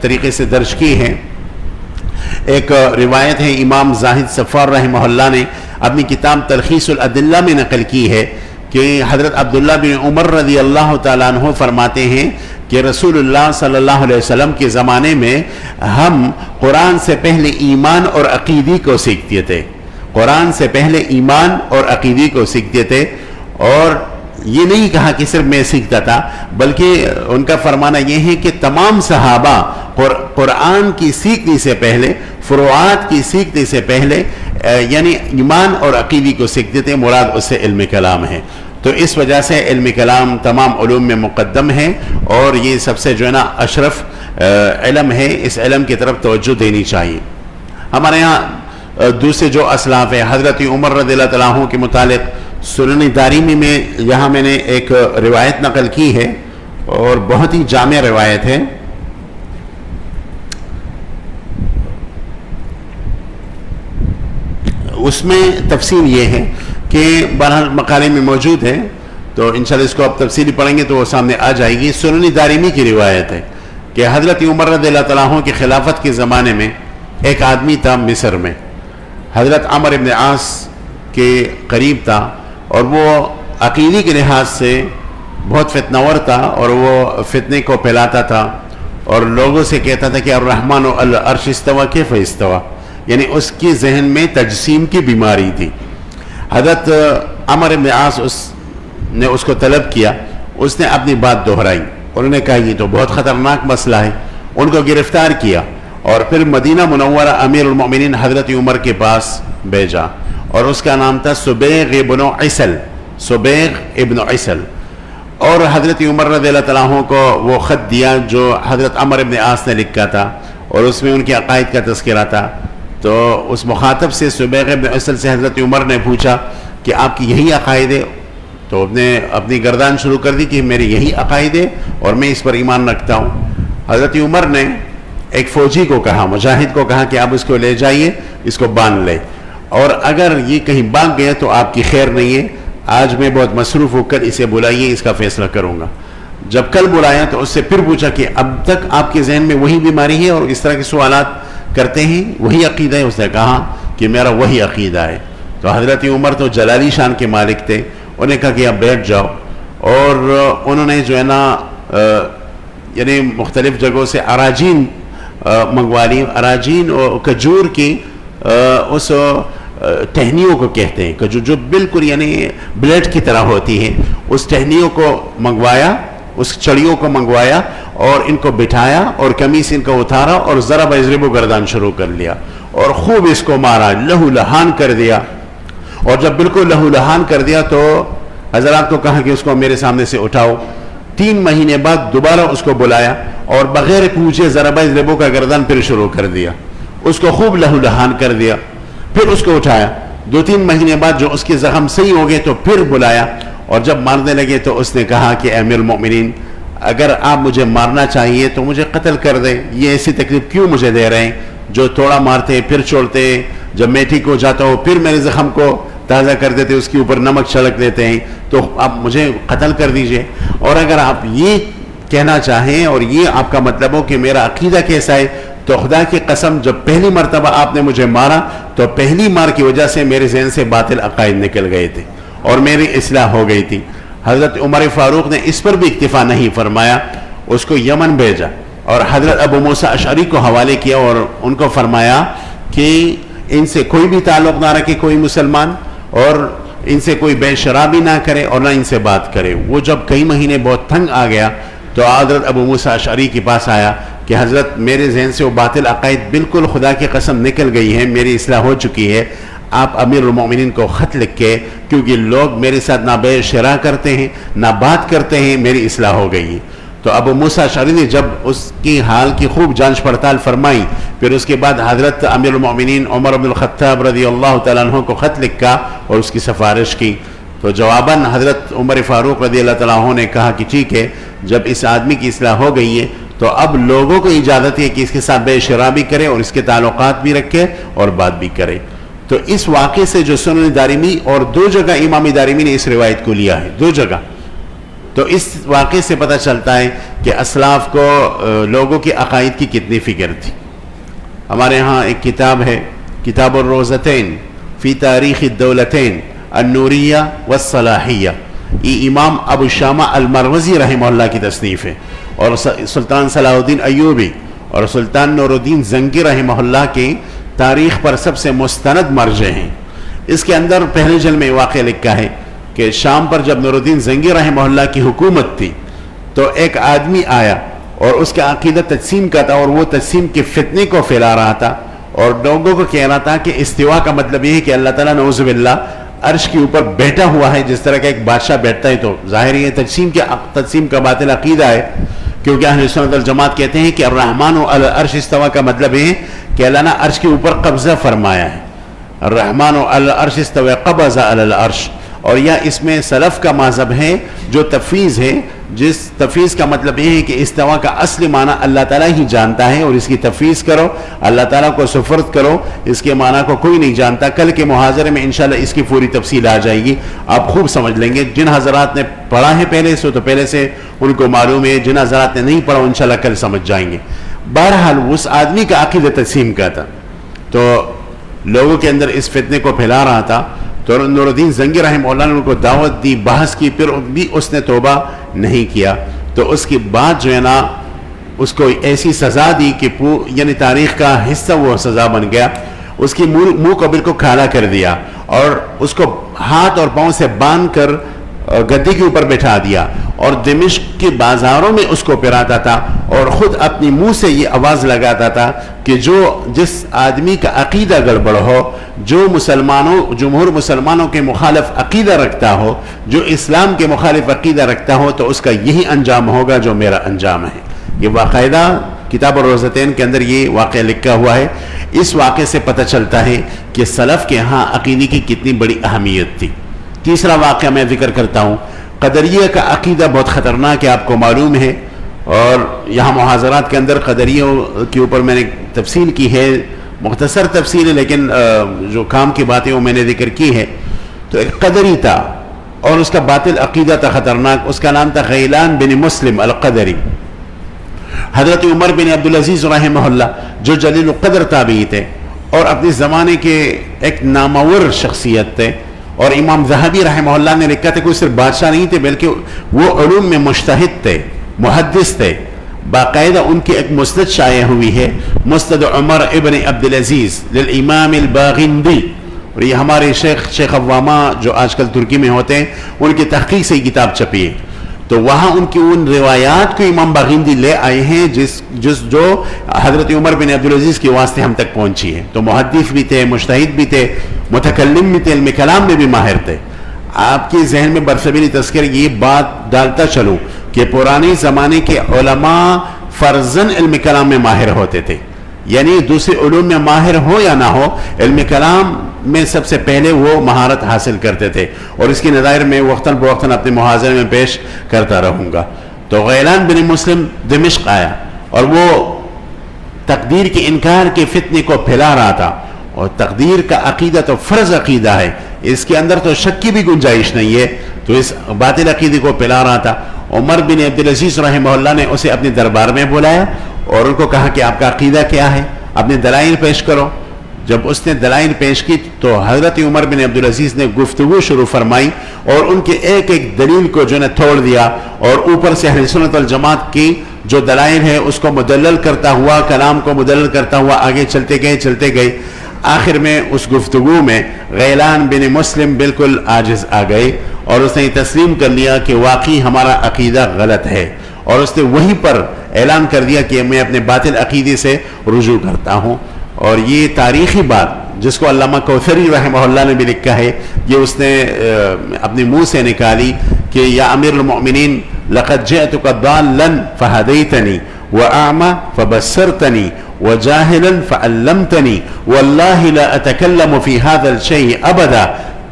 Speaker 1: طریقے سے درج کی ہیں. ایک روایت ہے امام زاہد صفار رحمہ اللہ نے اپنی کتاب تلخیص الادلہ میں نقل کی ہے کہ حضرت عبداللہ بن عمر رضی اللہ تعالیٰ عنہ فرماتے ہیں کہ رسول اللہ صلی اللہ علیہ وسلم کے زمانے میں ہم قرآن سے پہلے ایمان اور عقیدی کو سیکھتے تھے. قرآن سے پہلے ایمان اور عقیدی کو سیکھتے تھے. اور یہ نہیں کہا کہ صرف میں سیکھتا تھا، بلکہ ان کا فرمانا یہ ہے کہ تمام صحابہ قرآن کی سیکھنے سے پہلے، فروعات کی سیکھنے سے پہلے یعنی ایمان اور عقیدی کو سیکھتے تھے. مراد اس سے علم کلام ہے. تو اس وجہ سے علم کلام تمام علوم میں مقدم ہے اور یہ سب سے جو ہے نا اشرف علم ہے. اس علم کی طرف توجہ دینی چاہیے. ہمارے یہاں دوسرے جو اسلاف ہیں حضرت عمر رضی اللہ تعالیٰ عنہ کے متعلق سنن دارمی میں یہاں میں نے ایک روایت نقل کی ہے اور بہت ہی جامع روایت ہے. اس میں تفصیل یہ ہے کہ بہرحال مقالے میں موجود ہے تو انشاءاللہ اس کو آپ تفصیلی پڑھیں گے تو وہ سامنے آ جائے گی. سنن دارمی کی روایت ہے کہ حضرت عمر رضی اللہ تعالیٰ عنہ کی خلافت کے زمانے میں ایک آدمی تھا مصر میں، حضرت عمر بن عاص کے قریب تھا اور وہ عقیدے کے لحاظ سے بہت فتنور تھا اور وہ فتنے کو پھیلاتا تھا اور لوگوں سے کہتا تھا کہ الرحمن علی العرش استوى کیف استوى، یعنی اس کی ذہن میں تجسیم کی بیماری تھی. حضرت عمر بن عاص نے اس کو طلب کیا. اس نے اپنی بات دہرائی. انہوں نے کہا یہ تو بہت خطرناک مسئلہ ہے. ان کو گرفتار کیا اور پھر مدینہ منورہ امیر المؤمنین حضرت عمر کے پاس بھیجا اور اس کا نام تھا سبیغ ابن عسل. سبیغ ابن عسل. اور حضرت عمر رضی اللہ تعالیٰ عنہ کو وہ خط دیا جو حضرت عمر بن عاص نے لکھا تھا اور اس میں ان کے عقائد کا تذکرہ تھا. تو اس مخاطب سے سبیغ ابن عسل سے حضرت عمر نے پوچھا کہ آپ کی یہی عقائد ہے؟ تو اس نے اپنی گردان شروع کر دی کہ میری یہی عقائد ہے اور میں اس پر ایمان رکھتا ہوں. حضرت عمر نے ایک فوجی کو کہا، مجاہد کو کہا کہ آپ اس کو لے جائیے، اس کو باندھ لے، اور اگر یہ کہیں بھاگ گیا تو آپ کی خیر نہیں ہے. آج میں بہت مصروف ہو کر اسے بلائیے، اس کا فیصلہ کروں گا. جب کل بلایا تو اس سے پھر پوچھا کہ اب تک آپ کے ذہن میں وہی بیماری ہے اور اس طرح کے سوالات کرتے ہیں، وہی عقیدہ ہے؟ اس نے کہا کہ میرا وہی عقیدہ ہے. تو حضرت عمر تو جلالی شان کے مالک تھے. انہوں نے کہا کہ آپ بیٹھ جاؤ، اور انہوں نے جو ہے نا یعنی مختلف جگہوں سے اراجین منگوا لی. اراجین اور کھجور کی اس ٹہنیوں کو کہتے ہیں، کھجور جو بالکل یعنی بلیڈ کی طرح ہوتی ہے، اس ٹہنیوں کو منگوایا، اس چڑیوں کو منگوایا اور ان کو بٹھایا اور قمیص ان کو اتارا اور ضرب یضرب گردان شروع کر لیا اور خوب اس کو مارا، لہو لہان کر دیا. اور جب بالکل لہو لہان کر دیا تو حضرات کو کہا کہ اس کو میرے سامنے سے اٹھاؤ. 3 مہینے بعد دوبارہ اس کو بلایا اور بغیر پوچھے ضرب یضرب کا گردان پھر شروع کر دیا. اس کو خوب لہو لہان کر دیا. پھر اس کو اٹھایا. 2-3 مہینے بعد جو اس کے زخم صحیح ہو گئے تو پھر بلایا اور جب مارنے لگے تو اس نے کہا کہ امیر المؤمنین اگر آپ مجھے مارنا چاہیے تو مجھے قتل کر دیں. یہ ایسی تکلیف کیوں مجھے دے رہے ہیں؟ جو توڑا مارتے پھر چھوڑتے، جب میں ٹھیک ہو جاتا ہوں پھر میرے زخم کو تازہ کر دیتے، اس کے اوپر نمک چھڑک دیتے ہیں، تو آپ مجھے قتل کر دیجئے. اور اگر آپ یہ کہنا چاہیں اور یہ آپ کا مطلب ہو کہ میرا عقیدہ کیسا ہے تو تو خدا کی قسم جب پہلی مرتبہ آپ نے مجھے مارا تو پہلی مار کی وجہ سے میرے ذہن سے باطل عقائد نکل گئے تھے اور میری اصلاح ہو گئی تھی. حضرت عمر فاروق نے اس پر بھی اکتفا نہیں فرمایا, اس کو یمن بھیجا اور حضرت ابو موسیٰ اشعری کو حوالے کیا اور ان کو فرمایا کہ ان سے کوئی بھی تعلق نہ رکھے کوئی مسلمان, اور ان سے کوئی بے شرابی نہ کرے اور نہ ان سے بات کرے. وہ جب کئی مہینے بہت تنگ آ گیا تو حضرت ابو موسیٰ اشعری کے پاس آیا کہ حضرت میرے ذہن سے وہ باطل عقائد بالکل خدا کی قسم نکل گئی ہے, میری اصلاح ہو چکی ہے, آپ امیر المومنین کو خط لکھ کے, کیونکہ لوگ میرے ساتھ نہ بے شرع کرتے ہیں نہ بات کرتے ہیں, میری اصلاح ہو گئی ہے. تو ابو موسیٰ اشعری نے جب اس کی حال کی خوب جانچ پڑتال فرمائی, پھر اس کے بعد حضرت امیر المومنین عمر بن الخطاب رضی اللہ تعالیٰ عنہ کو خط لکھا اور اس کی سفارش کی. تو جواباً حضرت عمر فاروق رضی اللہ تعالیٰ عنہ نے کہا کہ ٹھیک ہے, جب اس آدمی کی اصلاح ہو گئی ہے تو اب لوگوں کو اجازت ہے کہ اس کے ساتھ بے شرع بھی کرے اور اس کے تعلقات بھی رکھے اور بات بھی کرے. تو اس واقعے سے جو سنن دارمی اور 2 جگہ امام دارمی نے اس روایت کو لیا ہے, 2 جگہ, تو اس واقعے سے پتہ چلتا ہے کہ اسلاف کو لوگوں کے عقائد کی کتنی فکر تھی. ہمارے ہاں ایک کتاب ہے, کتاب الروزتین فی تاریخ الدولتین النوریہ والصلاحیہ, یہ امام ابو شامہ المروزی رحمہ اللہ کی تصنیف ہے, اور سلطان صلاح الدین ایوبی اور سلطان نور الدین زنگی رحمہ اللہ کی تاریخ پر سب سے مستند مرجع ہیں. اس کے اندر پہلے جلد میں واقعہ لکھا ہے کہ شام پر جب نور الدین زنگی رحمہ اللہ کی حکومت تھی تو ایک آدمی آیا اور اس کا عقیدہ تقسیم کا تھا, اور وہ تقسیم کے فتنے کو پھیلا رہا تھا اور لوگوں کو کہہ رہا تھا کہ استوا کا مطلب یہ ہے کہ اللہ تعالیٰ نعوذ باللہ عرش کے اوپر بیٹھا ہوا ہے, جس طرح کا ایک بادشاہ بیٹھتا ہے. تو ظاہر یہ تقسیم کا باطل عقیدہ ہے, کیونکہ اہل سنت والجماعت کہتے ہیں کہ الرحمن علی العرش استوا کا مطلب ہے کہ اللہ نے عرش کے اوپر قبضہ فرمایا ہے. الرحمن علی العرش استوا قبض علی العرش, اور یا اس میں سلف کا مذہب ہے جو تفویض ہے, جس تفویض کا مطلب یہ ہے کہ استوا کا اصلی معنی اللہ تعالیٰ ہی جانتا ہے اور اس کی تفویض کرو, اللہ تعالیٰ کو سپرد کرو, اس کے معنی کو کوئی نہیں جانتا. کل کے محاضرے میں انشاءاللہ اس کی پوری تفصیل آ جائے گی, آپ خوب سمجھ لیں گے. جن حضرات نے پڑھا ہے پہلے سے تو پہلے سے ان کو معلوم ہے, جن حضرات نے نہیں پڑھا انشاءاللہ کل سمجھ جائیں گے. بہرحال اس آدمی کا عقیدہ تقسیم کا تھا, تو لوگوں کے اندر اس فتنے کو پھیلا رہا تھا. تو نور الدین زنگی رحمہ اللہ نے ان کو دعوت دی, بحث کی, پھر بھی اس نے توبہ نہیں کیا. تو اس کی بعد جو ہے نا اس کو ایسی سزا دی کہ یعنی تاریخ کا حصہ وہ سزا بن گیا. اس کی منہ کو بالکل کھالا کر دیا اور اس کو ہاتھ اور پاؤں سے باندھ کر گدی کے اوپر بٹھا دیا اور دمشق کے بازاروں میں اس کو پھراتا تھا اور خود اپنی منہ سے یہ آواز لگاتا تھا کہ جس آدمی کا عقیدہ گڑبڑ ہو, جو جمہور مسلمانوں کے مخالف عقیدہ رکھتا ہو, جو اسلام کے مخالف عقیدہ رکھتا ہو, تو اس کا یہی انجام ہوگا جو میرا انجام ہے. یہ باقاعدہ کتاب الروزتین کے اندر یہ واقعہ لکھا ہوا ہے. اس واقعے سے پتہ چلتا ہے کہ سلف کے ہاں عقیدے کی کتنی بڑی اہمیت تھی. تیسرا واقعہ میں ذکر کرتا ہوں. قدریہ کا عقیدہ بہت خطرناک ہے, آپ کو معلوم ہے, اور یہاں محاضرات کے اندر قدریوں کے اوپر میں نے تفصیل کی ہے, مختصر تفصیل ہے, لیکن جو کام کی باتیں وہ میں نے ذکر کی ہے. تو ایک قدری تھا اور اس کا باطل عقیدہ تھا خطرناک. اس کا نام تھا غیلان بن مسلم القدری. حضرت عمر بن عبدالعزیز رحمہ اللہ جو جلیل القدر تابعی تھے اور اپنے زمانے کے ایک نامور شخصیت تھے, اور امام ذہبی رحمہ اللہ نے لکھا تھا کہ وہ صرف بادشاہ نہیں تھے بلکہ وہ علوم میں مجتہد تھے, محدث تھے. باقاعدہ ان کی ایک مسند شائع ہوئی ہے, مسند عمر ابن عبدالعزیز للامام الباغندی, اور یہ ہمارے شیخ عوامہ جو آج کل ترکی میں ہوتے ہیں ان کی تحقیق سے یہ کتاب چھپی ہے. تو وہاں ان کی ان روایات کو امام باغندی لے آئے ہیں جو حضرت عمر بن عبدالعزیز کے واسطے ہم تک پہنچی ہے. تو محدث بھی تھے, مجتہد بھی تھے, متکلم بھی تھے, علم کلام میں بھی ماہر تھے. آپ کے ذہن میں برصغیر تذکر یہ بات ڈالتا چلوں کہ پرانے زمانے کے علماء فرضاً علم کلام میں ماہر ہوتے تھے, یعنی دوسرے علوم میں ماہر ہو یا نہ ہو, علم کلام میں سب سے پہلے وہ مہارت حاصل کرتے تھے, اور اس کی نظائر میں وقتاً بوقتاً اپنے محاضرے میں پیش کرتا رہوں گا. تو غیلان بن مسلم دمشق آیا اور وہ تقدیر کے انکار کے فتنے کو پھیلا رہا تھا, اور تقدیر کا عقیدہ تو فرض عقیدہ ہے, اس کے اندر تو شک کی بھی گنجائش نہیں ہے. تو اس باطل عقیدے کو پھیلا رہا تھا. عمر بن عبدالعزیز رحمہ اللہ نے اسے اپنے دربار میں بلایا اور ان کو کہا کہ آپ کا عقیدہ کیا ہے، اپنے دلائل پیش کرو۔ جب اس نے دلائل پیش کی تو حضرت عمر بن عبدالعزیز نے گفتگو شروع فرمائی اور ان کے ایک ایک دلیل کو جو نے توڑ دیا، اور اوپر سے اہل سنت والجماعت کی جو دلائل ہے اس کو مدلل کرتا ہوا، کلام کو مدلل کرتا ہوا آگے چلتے گئے۔ آخر میں اس گفتگو میں غیلان بن مسلم بالکل عاجز آ گئے اور اس نے تسلیم کر لیا کہ واقعی ہمارا عقیدہ غلط ہے، اور اس نے وہیں پر اعلان کر دیا کہ میں اپنے باطل عقیدے سے رجوع کرتا ہوں۔ اور یہ تاریخی بات جس کو علامہ کوثری رحمہ اللہ نے بھی لکھا ہے، یہ اس نے اپنے منہ سے نکالی کہ یا امیر المؤمنین لقد جئتک ضالا فہدیتنی واعمى فبصرتنی وجاہلا فعلمتنی واللہ لا اتکلم فی هذا الشیء ابدا،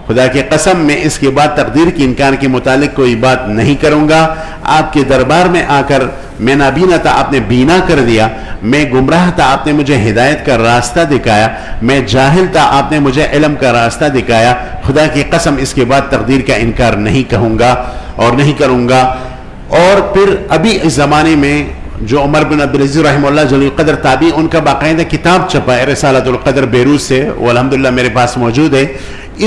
Speaker 1: خدا کی قسم میں اس کے بعد تقدیر کے انکار کے متعلق کوئی بات نہیں کروں گا۔ آپ کے دربار میں آ کر میں نابینا تھا، آپ نے بینا کر دیا، میں گمراہ تھا، آپ نے مجھے ہدایت کا راستہ دکھایا، میں جاہل تھا، آپ نے مجھے علم کا راستہ دکھایا، خدا کی قسم اس کے بعد تقدیر کا انکار نہیں کہوں گا اور نہیں کروں گا۔ اور پھر ابھی اس زمانے میں جو عمر بن عبدالعزیز رحمہ اللہ جلیل القدر تابعی، ان کا باقاعدہ کتاب چھپا ہے رسالۃ القدر بیروت سے، وہ الحمدللہ میرے پاس موجود ہے۔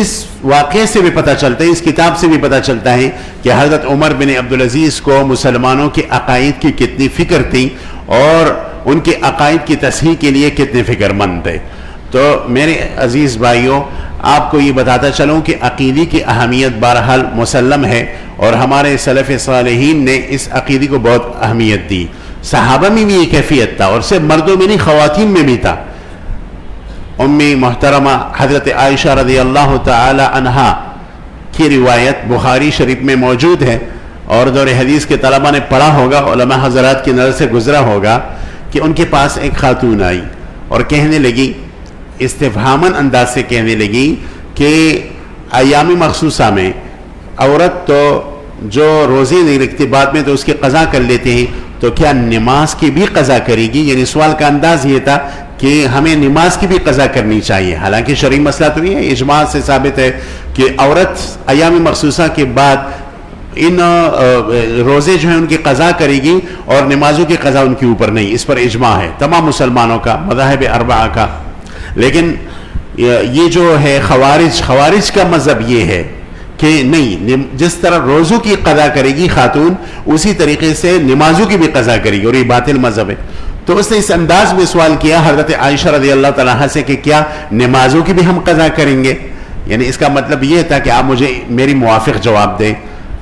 Speaker 1: اس واقعے سے بھی پتہ چلتا ہے، اس کتاب سے بھی پتہ چلتا ہے کہ حضرت عمر بن عبدالعزیز کو مسلمانوں کے عقائد کی کتنی فکر تھی اور ان کے عقائد کی تصحیح کے لیے کتنے فکر مند تھے۔ تو میرے عزیز بھائیوں، آپ کو یہ بتاتا چلوں کہ عقیدے کی اہمیت بہرحال مسلم ہے، اور ہمارے سلف صالحین نے اس عقیدے کو بہت اہمیت دی۔ صحابہ میں بھی یہ کیفیت تھا، اور صرف مردوں میں نہیں، خواتین میں بھی تھا۔ امی محترمہ حضرت عائشہ رضی اللہ تعالی عنہا کی روایت بخاری شریف میں موجود ہے، اور دور حدیث کے طلبہ نے پڑھا ہوگا، علماء حضرات کی نظر سے گزرا ہوگا کہ ان کے پاس ایک خاتون آئی اور کہنے لگی، استفہاماً انداز سے کہنے لگی کہ ایام مخصوصہ میں عورت تو جو روزے نہیں رکھتی بعد میں تو اس کی قضا کر لیتے ہیں، تو کیا نماز کی بھی قضا کرے گی؟ یعنی سوال کا انداز یہ تھا کہ ہمیں نماز کی بھی قضا کرنی چاہیے۔ حالانکہ شرعی مسئلہ تو یہ ہے، اجماع سے ثابت ہے کہ عورت ایام مخصوصہ کے بعد ان روزے جو ہیں ان کی قضا کرے گی، اور نمازوں کی قضا ان کے اوپر نہیں، اس پر اجماع ہے تمام مسلمانوں کا، مذاہب اربعہ کا۔ لیکن یہ جو ہے خوارج کا مذہب یہ ہے کہ نہیں، جس طرح روزوں کی قضا کرے گی خاتون، اسی طریقے سے نمازوں کی بھی قضا کرے گی، اور یہ باطل مذہب ہے۔ تو اس نے اس انداز میں سوال کیا حضرت عائشہ رضی اللہ تعالیٰ عنہ سے کہ کیا نمازوں کی بھی ہم قضا کریں گے؟ یعنی اس کا مطلب یہ تھا کہ آپ مجھے میری موافق جواب دیں۔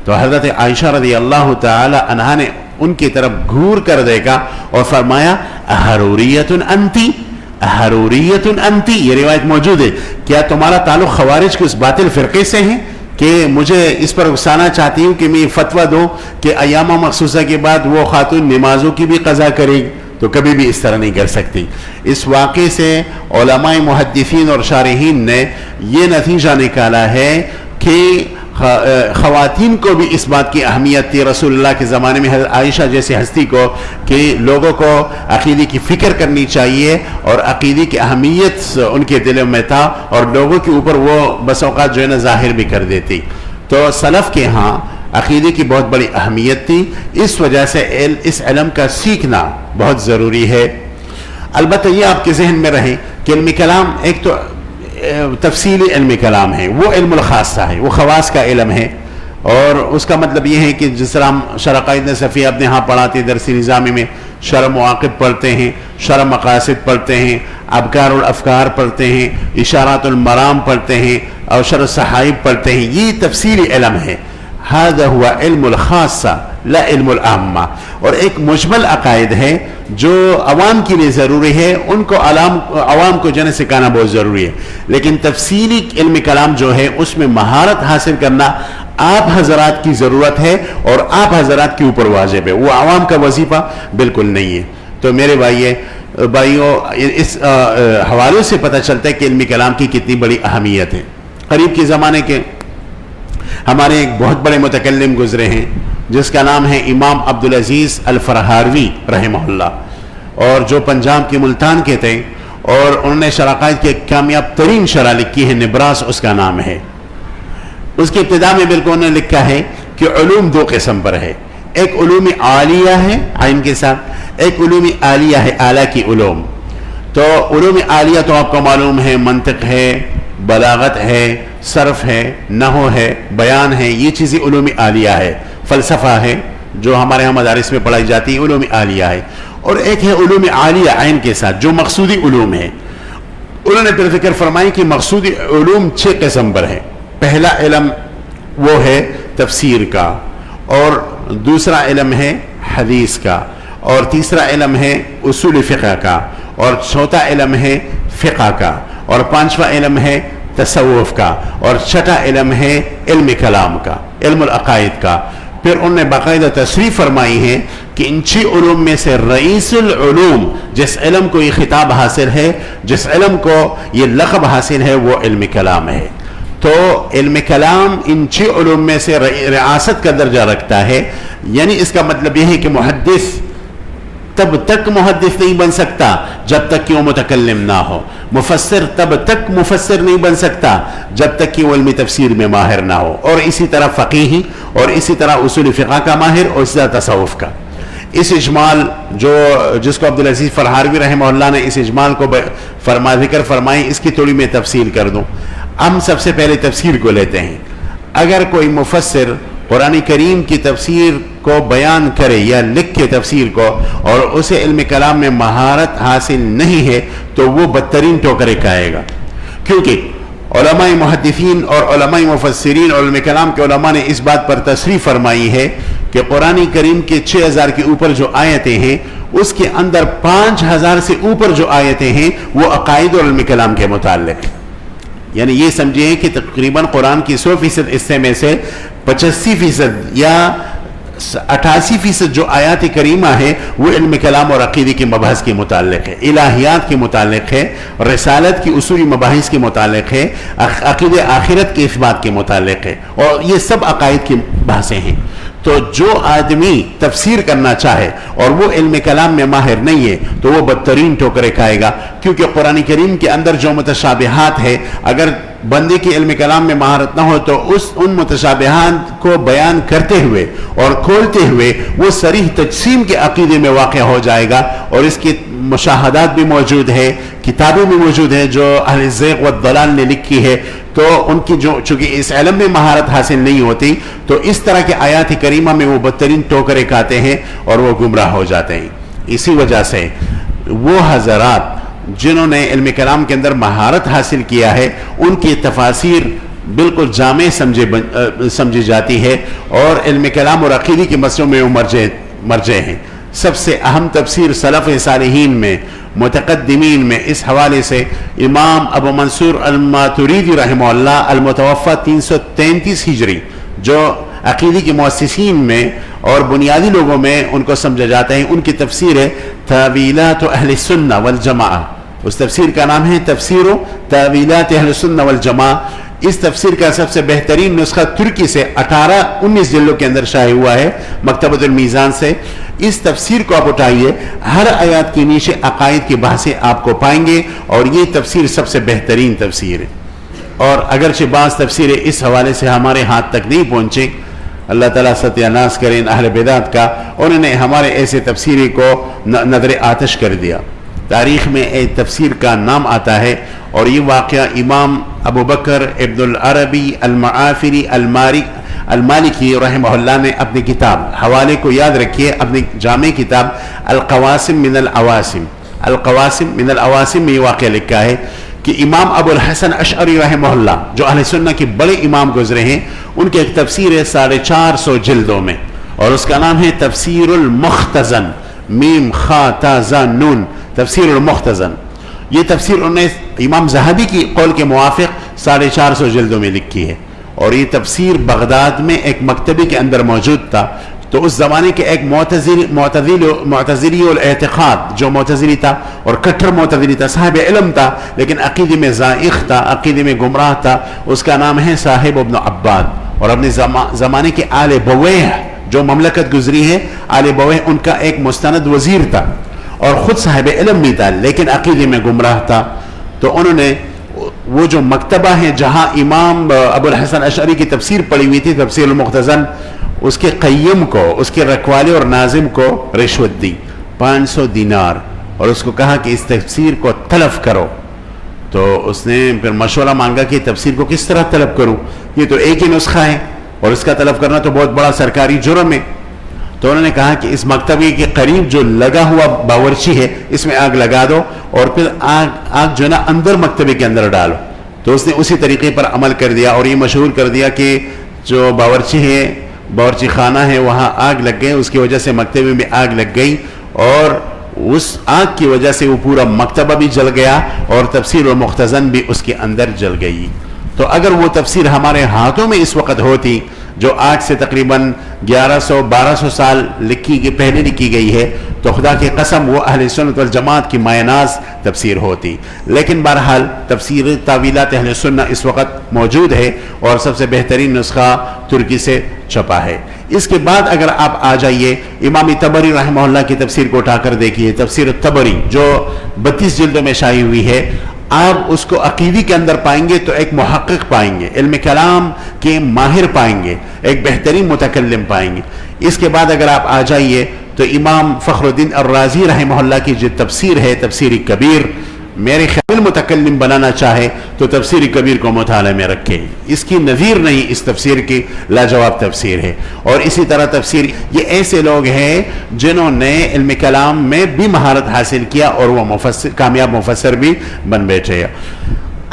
Speaker 1: تو حضرت عائشہ رضی اللہ تعالی عنہا نے ان کی طرف گھور کر دیکھا اور فرمایا، احروریت انتی، احروریت انتی، یہ روایت موجود ہے، کیا تمہارا تعلق خوارج کے اس باطل فرقے سے ہے کہ مجھے اس پر اکسانا چاہتی ہوں کہ میں فتویٰ دوں کہ ایام مخصوصہ کے بعد وہ خاتون نمازوں کی بھی قضا کرے گی؟ تو کبھی بھی اس طرح نہیں کر سکتی۔ اس واقعے سے علماء محدثین اور شارحین نے یہ نتیجہ نکالا ہے کہ خواتین کو بھی اس بات کی اہمیت تھی رسول اللہ کے زمانے میں، حضرت عائشہ جیسی ہستی کو، کہ لوگوں کو عقیدے کی فکر کرنی چاہیے، اور عقیدے کی اہمیت ان کے دلوں میں تھا، اور لوگوں کے اوپر وہ بس اوقات جو ہے نا ظاہر بھی کر دیتی۔ تو سلف کے ہاں عقیدے کی بہت بڑی اہمیت تھی، اس وجہ سے اس علم کا سیکھنا بہت ضروری ہے۔ البتہ یہ آپ کے ذہن میں رہے کہ علم کلام ایک تو تفصیلی علم کلام ہے، وہ علم الخاصہ ہے، وہ خواص کا علم ہے، اور اس کا مطلب یہ ہے کہ جس طرح ہم شرح قائد صفیہ اپنے ہاں پڑھاتے درسی نظامی میں، شرح مواقب پڑھتے ہیں، شرح مقاصد پڑھتے ہیں، ابکار الافکار پڑھتے ہیں، اشارات المرام پڑھتے ہیں، اور شرح صحائب پڑھتے ہیں، یہ تفصیلی علم ہے۔ هذا هو علم الخاصہ لا علم العامہ، اور ایک مجمل عقائد ہے جو عوام کے لیے ضروری ہے، ان کو عوام کو جنہیں سکھانا بہت ضروری ہے۔ لیکن تفصیلی علم کلام جو ہے اس میں مہارت حاصل کرنا آپ حضرات کی ضرورت ہے، اور آپ حضرات کے اوپر واجب ہے، وہ عوام کا وظیفہ بالکل نہیں ہے۔ تو میرے بھائیوں، اس حوالے سے پتہ چلتا ہے کہ علم کلام کی کتنی بڑی اہمیت ہے۔ قریب کے زمانے کے ہمارے ایک بہت بڑے متکلم گزرے ہیں جس کا نام ہے امام عبدالعزیز الفرہاروی رحمہ اللہ، اور جو پنجاب کے ملتان کے تھے، اور انہوں نے شرح قائد کی ایک کامیاب ترین شرح لکھی ہے، نبراس اس کا نام ہے۔ اس کی ابتدا میں بالکل انہوں نے لکھا ہے کہ علوم دو قسم پر ہے، ایک علوم عالیہ ہے عین کے ساتھ، ایک علوم عالیہ ہے، اعلیٰ کی علوم. تو علوم عالیہ تو آپ کو معلوم ہے، منطق ہے، بلاغت ہے، صرف ہے، نحو ہے، بیان ہے، یہ چیزیں علوم عالیہ ہے. فلسفہ ہے جو ہمارے ہاں مدارس میں پڑھائی جاتی ہے، علوم عالیہ ہے. اور ایک ہے علوم عالیہ عین کے ساتھ جو مقصودی علوم ہے. انہوں نے پھر ذکر فرمائی کہ مقصودی علوم 6 قسم پر ہے. پہلا علم وہ ہے تفسیر کا، اور دوسرا علم ہے حدیث کا، اور تیسرا علم ہے اصول فقہ کا، اور چوتھا علم ہے فقہ کا، اور پانچواں علم ہے تصوف کا، اور چھٹا علم ہے علم کلام کا، علم العقائد کا. پھر انہوں نے باقاعدہ تصریح فرمائی ہے کہ ان 6 علوم میں سے رئیس العلوم، جس علم کو یہ خطاب حاصل ہے، جس علم کو یہ لقب حاصل ہے، وہ علم کلام ہے. تو علم کلام ان 6 علوم میں سے ریاست کا درجہ رکھتا ہے. یعنی اس کا مطلب یہ ہے کہ محدث تب تک محدث نہیں بن سکتا جب تک کہ وہ متکلم نہ ہو. مفسر تب تک مفسر نہیں بن سکتا جب تک کہ وہ علم تفسیر میں ماہر نہ ہو. اور اسی طرح فقیہی، اور اسی طرح اصول فقہ کا ماہر، اور اسی طرح تصوف کا. اس اجمال جس کو عبدالعزیز فرہاروی رحمہ اللہ نے اس اجمال کو ذکر فرمائی، اس کی تھوڑی میں تفصیل کر دوں. ہم سب سے پہلے تفسیر کو لیتے ہیں. اگر کوئی مفسر قرآن کریم کی تفسیر کو بیان کرے یا لکھ کے تفسیر کو، اور اسے علم کلام میں مہارت حاصل نہیں ہے، تو وہ بدترین ٹوکرے کھائے گا. کیونکہ علماء محدثین اور علماء مفسرین اور علم کلام کے علماء نے اس بات پر تصریح فرمائی ہے کہ قرآن کریم کے 6000 کے اوپر جو آیتیں ہیں، اس کے اندر 5000 سے اوپر جو آیتیں ہیں وہ عقائد اور علم کلام کے متعلق. یعنی یہ سمجھیں کہ تقریباً قرآن کی 100% حصے میں سے 85% یا 88% جو آیات کریمہ ہے وہ علم کلام اور عقیدے کے مباحث کے متعلق ہے، الہیات کے متعلق ہے، رسالت کی اصولی مباحث کے متعلق ہے، عقیدہ آخرت کے اثبات کے متعلق ہے، اور یہ سب عقائد کی بحثیں ہیں. تو جو آدمی تفسیر کرنا چاہے اور وہ علم کلام میں ماہر نہیں ہے تو وہ بدترین ٹوکرے کھائے گا. کیونکہ قرآن کریم کے اندر جو متشابہات ہے، اگر بندے کی علم کلام میں مہارت نہ ہو تو ان متشابہات کو بیان کرتے ہوئے اور کھولتے ہوئے وہ صریح تجسیم کے عقیدے میں واقع ہو جائے گا. اور اس کی مشاہدات بھی موجود ہے، کتابیں بھی موجود ہیں جو اہل الزیغ والضلال نے لکھی ہے. تو ان کی چونکہ اس علم میں مہارت حاصل نہیں ہوتی، تو اس طرح کے آیات کریمہ میں وہ بدترین ٹوکرے کھاتے ہیں اور وہ گمراہ ہو جاتے ہیں. اسی وجہ سے وہ حضرات جنہوں نے علم کلام کے اندر مہارت حاصل کیا ہے، ان کی تفاسیر بالکل جامع سمجھی جاتی ہے، اور علم کلام اور عقیدے کے مسئلوں میں وہ مرجع ہیں. سب سے اہم تفسیر سلف صالحین میں، متقدمین میں، اس حوالے سے امام ابو منصور الماتریدی رحمہ اللہ المتوفی 333 ہجری، جو عقیدے کے مؤسسین میں اور بنیادی لوگوں میں ان کو سمجھا جاتا ہے، ان کی تفسیر ہے تاویلات اہل السنہ والجماعہ. اس تفسیر کا نام ہے تفسیر تاویلات اہل السنہ والجماعہ. اس تفسیر کا سب سے بہترین نسخہ ترکی سے 18-19 جلدوں کے اندر شائع ہوا ہے، مکتبۃ المیزان سے. اس تفسیر کو آپ اٹھائیے، ہر آیات کے نیچے عقائد کی بحثیں آپ کو پائیں گے، اور یہ تفسیر سب سے بہترین تفسیر ہے. اور اگرچہ بعض تفسیریں اس حوالے سے ہمارے ہاتھ تک نہیں پہنچے، اللہ تعالیٰ ستیہ ناس کریں اہل بدعت کا، انہوں نے ہمارے ایسے تفسیری کو نظر آتش کر دیا. تاریخ میں ایک تفسیر کا نام آتا ہے، اور یہ واقعہ امام ابو بکر ابن العربی المعافری المالکی رحمہ اللہ نے اپنی کتاب، حوالے کو یاد رکھیے، اپنی جامع کتاب القواسم من العواسم میں یہ واقعہ لکھا ہے کہ امام ابو الحسن اشعری رحمہ اللہ، جو اہل سنہ کے بڑے امام گزرے ہیں، ان کی ایک تفسیر ہے 450 جلدوں میں، اور اس کا نام ہے تفسیر المختزن، میم خا تا زا نون، تفسیر المختزن. یہ تفسیر انہوں نے امام زہبی کی قول کے موافق 450 جلدوں میں لکھی ہے، اور یہ تفسیر بغداد میں ایک مکتبے کے اندر موجود تھا. تو اس زمانے کے ایک معتزلی الاعتقاد جو معتزلی تھا اور کٹر معتزلی تھا، صاحب علم تھا لیکن عقیدے میں زائغ تھا، عقیدے میں گمراہ تھا، اس کا نام ہے صاحب ابن عباد. اور اپنے زمانے کے آل بویہ جو مملکت گزری ہے، آل بویہ ان کا ایک مستند وزیر تھا، اور خود صاحب علم بھی تھا لیکن عقیدے میں گمراہ تھا. تو انہوں نے وہ جو مکتبہ ہے جہاں امام ابو الحسن اشعری کی تفسیر پڑھی ہوئی تھی، تفسیر المختزن، اس کے قیم کو، اس کے رکھوالے اور ناظم کو رشوت دی. 500 دینار اور اس کو کہا کہ اس تفسیر کو طلب کرو. تو اس نے پھر مشورہ مانگا کہ تفسیر کو کس طرح طلب کروں, یہ تو ایک ہی نسخہ ہے اور اس کا طلب کرنا تو بہت بڑا سرکاری جرم ہے. تو انہوں نے کہا کہ اس مکتبے کے قریب جو لگا ہوا باورچی ہے اس میں آگ لگا دو اور پھر آگ جو ہے نا اندر مکتبے کے اندر ڈالو. تو اس نے اسی طریقے پر عمل کر دیا اور یہ مشہور کر دیا کہ جو باورچی خانہ ہے وہاں آگ لگ گئی, اس کی وجہ سے مکتبے میں آگ لگ گئی اور اس آگ کی وجہ سے وہ پورا مکتبہ بھی جل گیا اور تفسیر المختزن بھی اس کے اندر جل گئی. تو اگر وہ تفسیر ہمارے ہاتھوں میں اس وقت ہوتی جو آج سے تقریباً 1100-1200 سال پہلے لکھی گئی ہے تو خدا کی قسم وہ اہل سنت والجماعت کی مایہ ناز تفسیر ہوتی. لیکن بہرحال تفسیر تعویلات اہل سنت اس وقت موجود ہے اور سب سے بہترین نسخہ ترکی سے چھپا ہے. اس کے بعد اگر آپ آ جائیے امام طبری رحمہ اللہ کی تفسیر کو اٹھا کر دیکھیے, تفسیر الطبری جو 32 جلدوں میں شائع ہوئی ہے, آپ اس کو عقیدی کے اندر پائیں گے تو ایک محقق پائیں گے, علم کلام کے ماہر پائیں گے, ایک بہترین متکلم پائیں گے. اس کے بعد اگر آپ آ جائیے تو امام فخر الدین الرازی رحمہ اللہ کی جو تفسیر ہے تفسیر کبیر, میرے خیال متکلم بنانا چاہے تو تفسیر کبیر کو مطالعے میں رکھے, اس کی نظیر نہیں اس تفسیر کی, لاجواب تفسیر ہے. اور اسی طرح تفسیر, یہ ایسے لوگ ہیں جنہوں نے علم کلام میں بھی مہارت حاصل کیا اور وہ کامیاب مفسر بھی بن بیٹھے.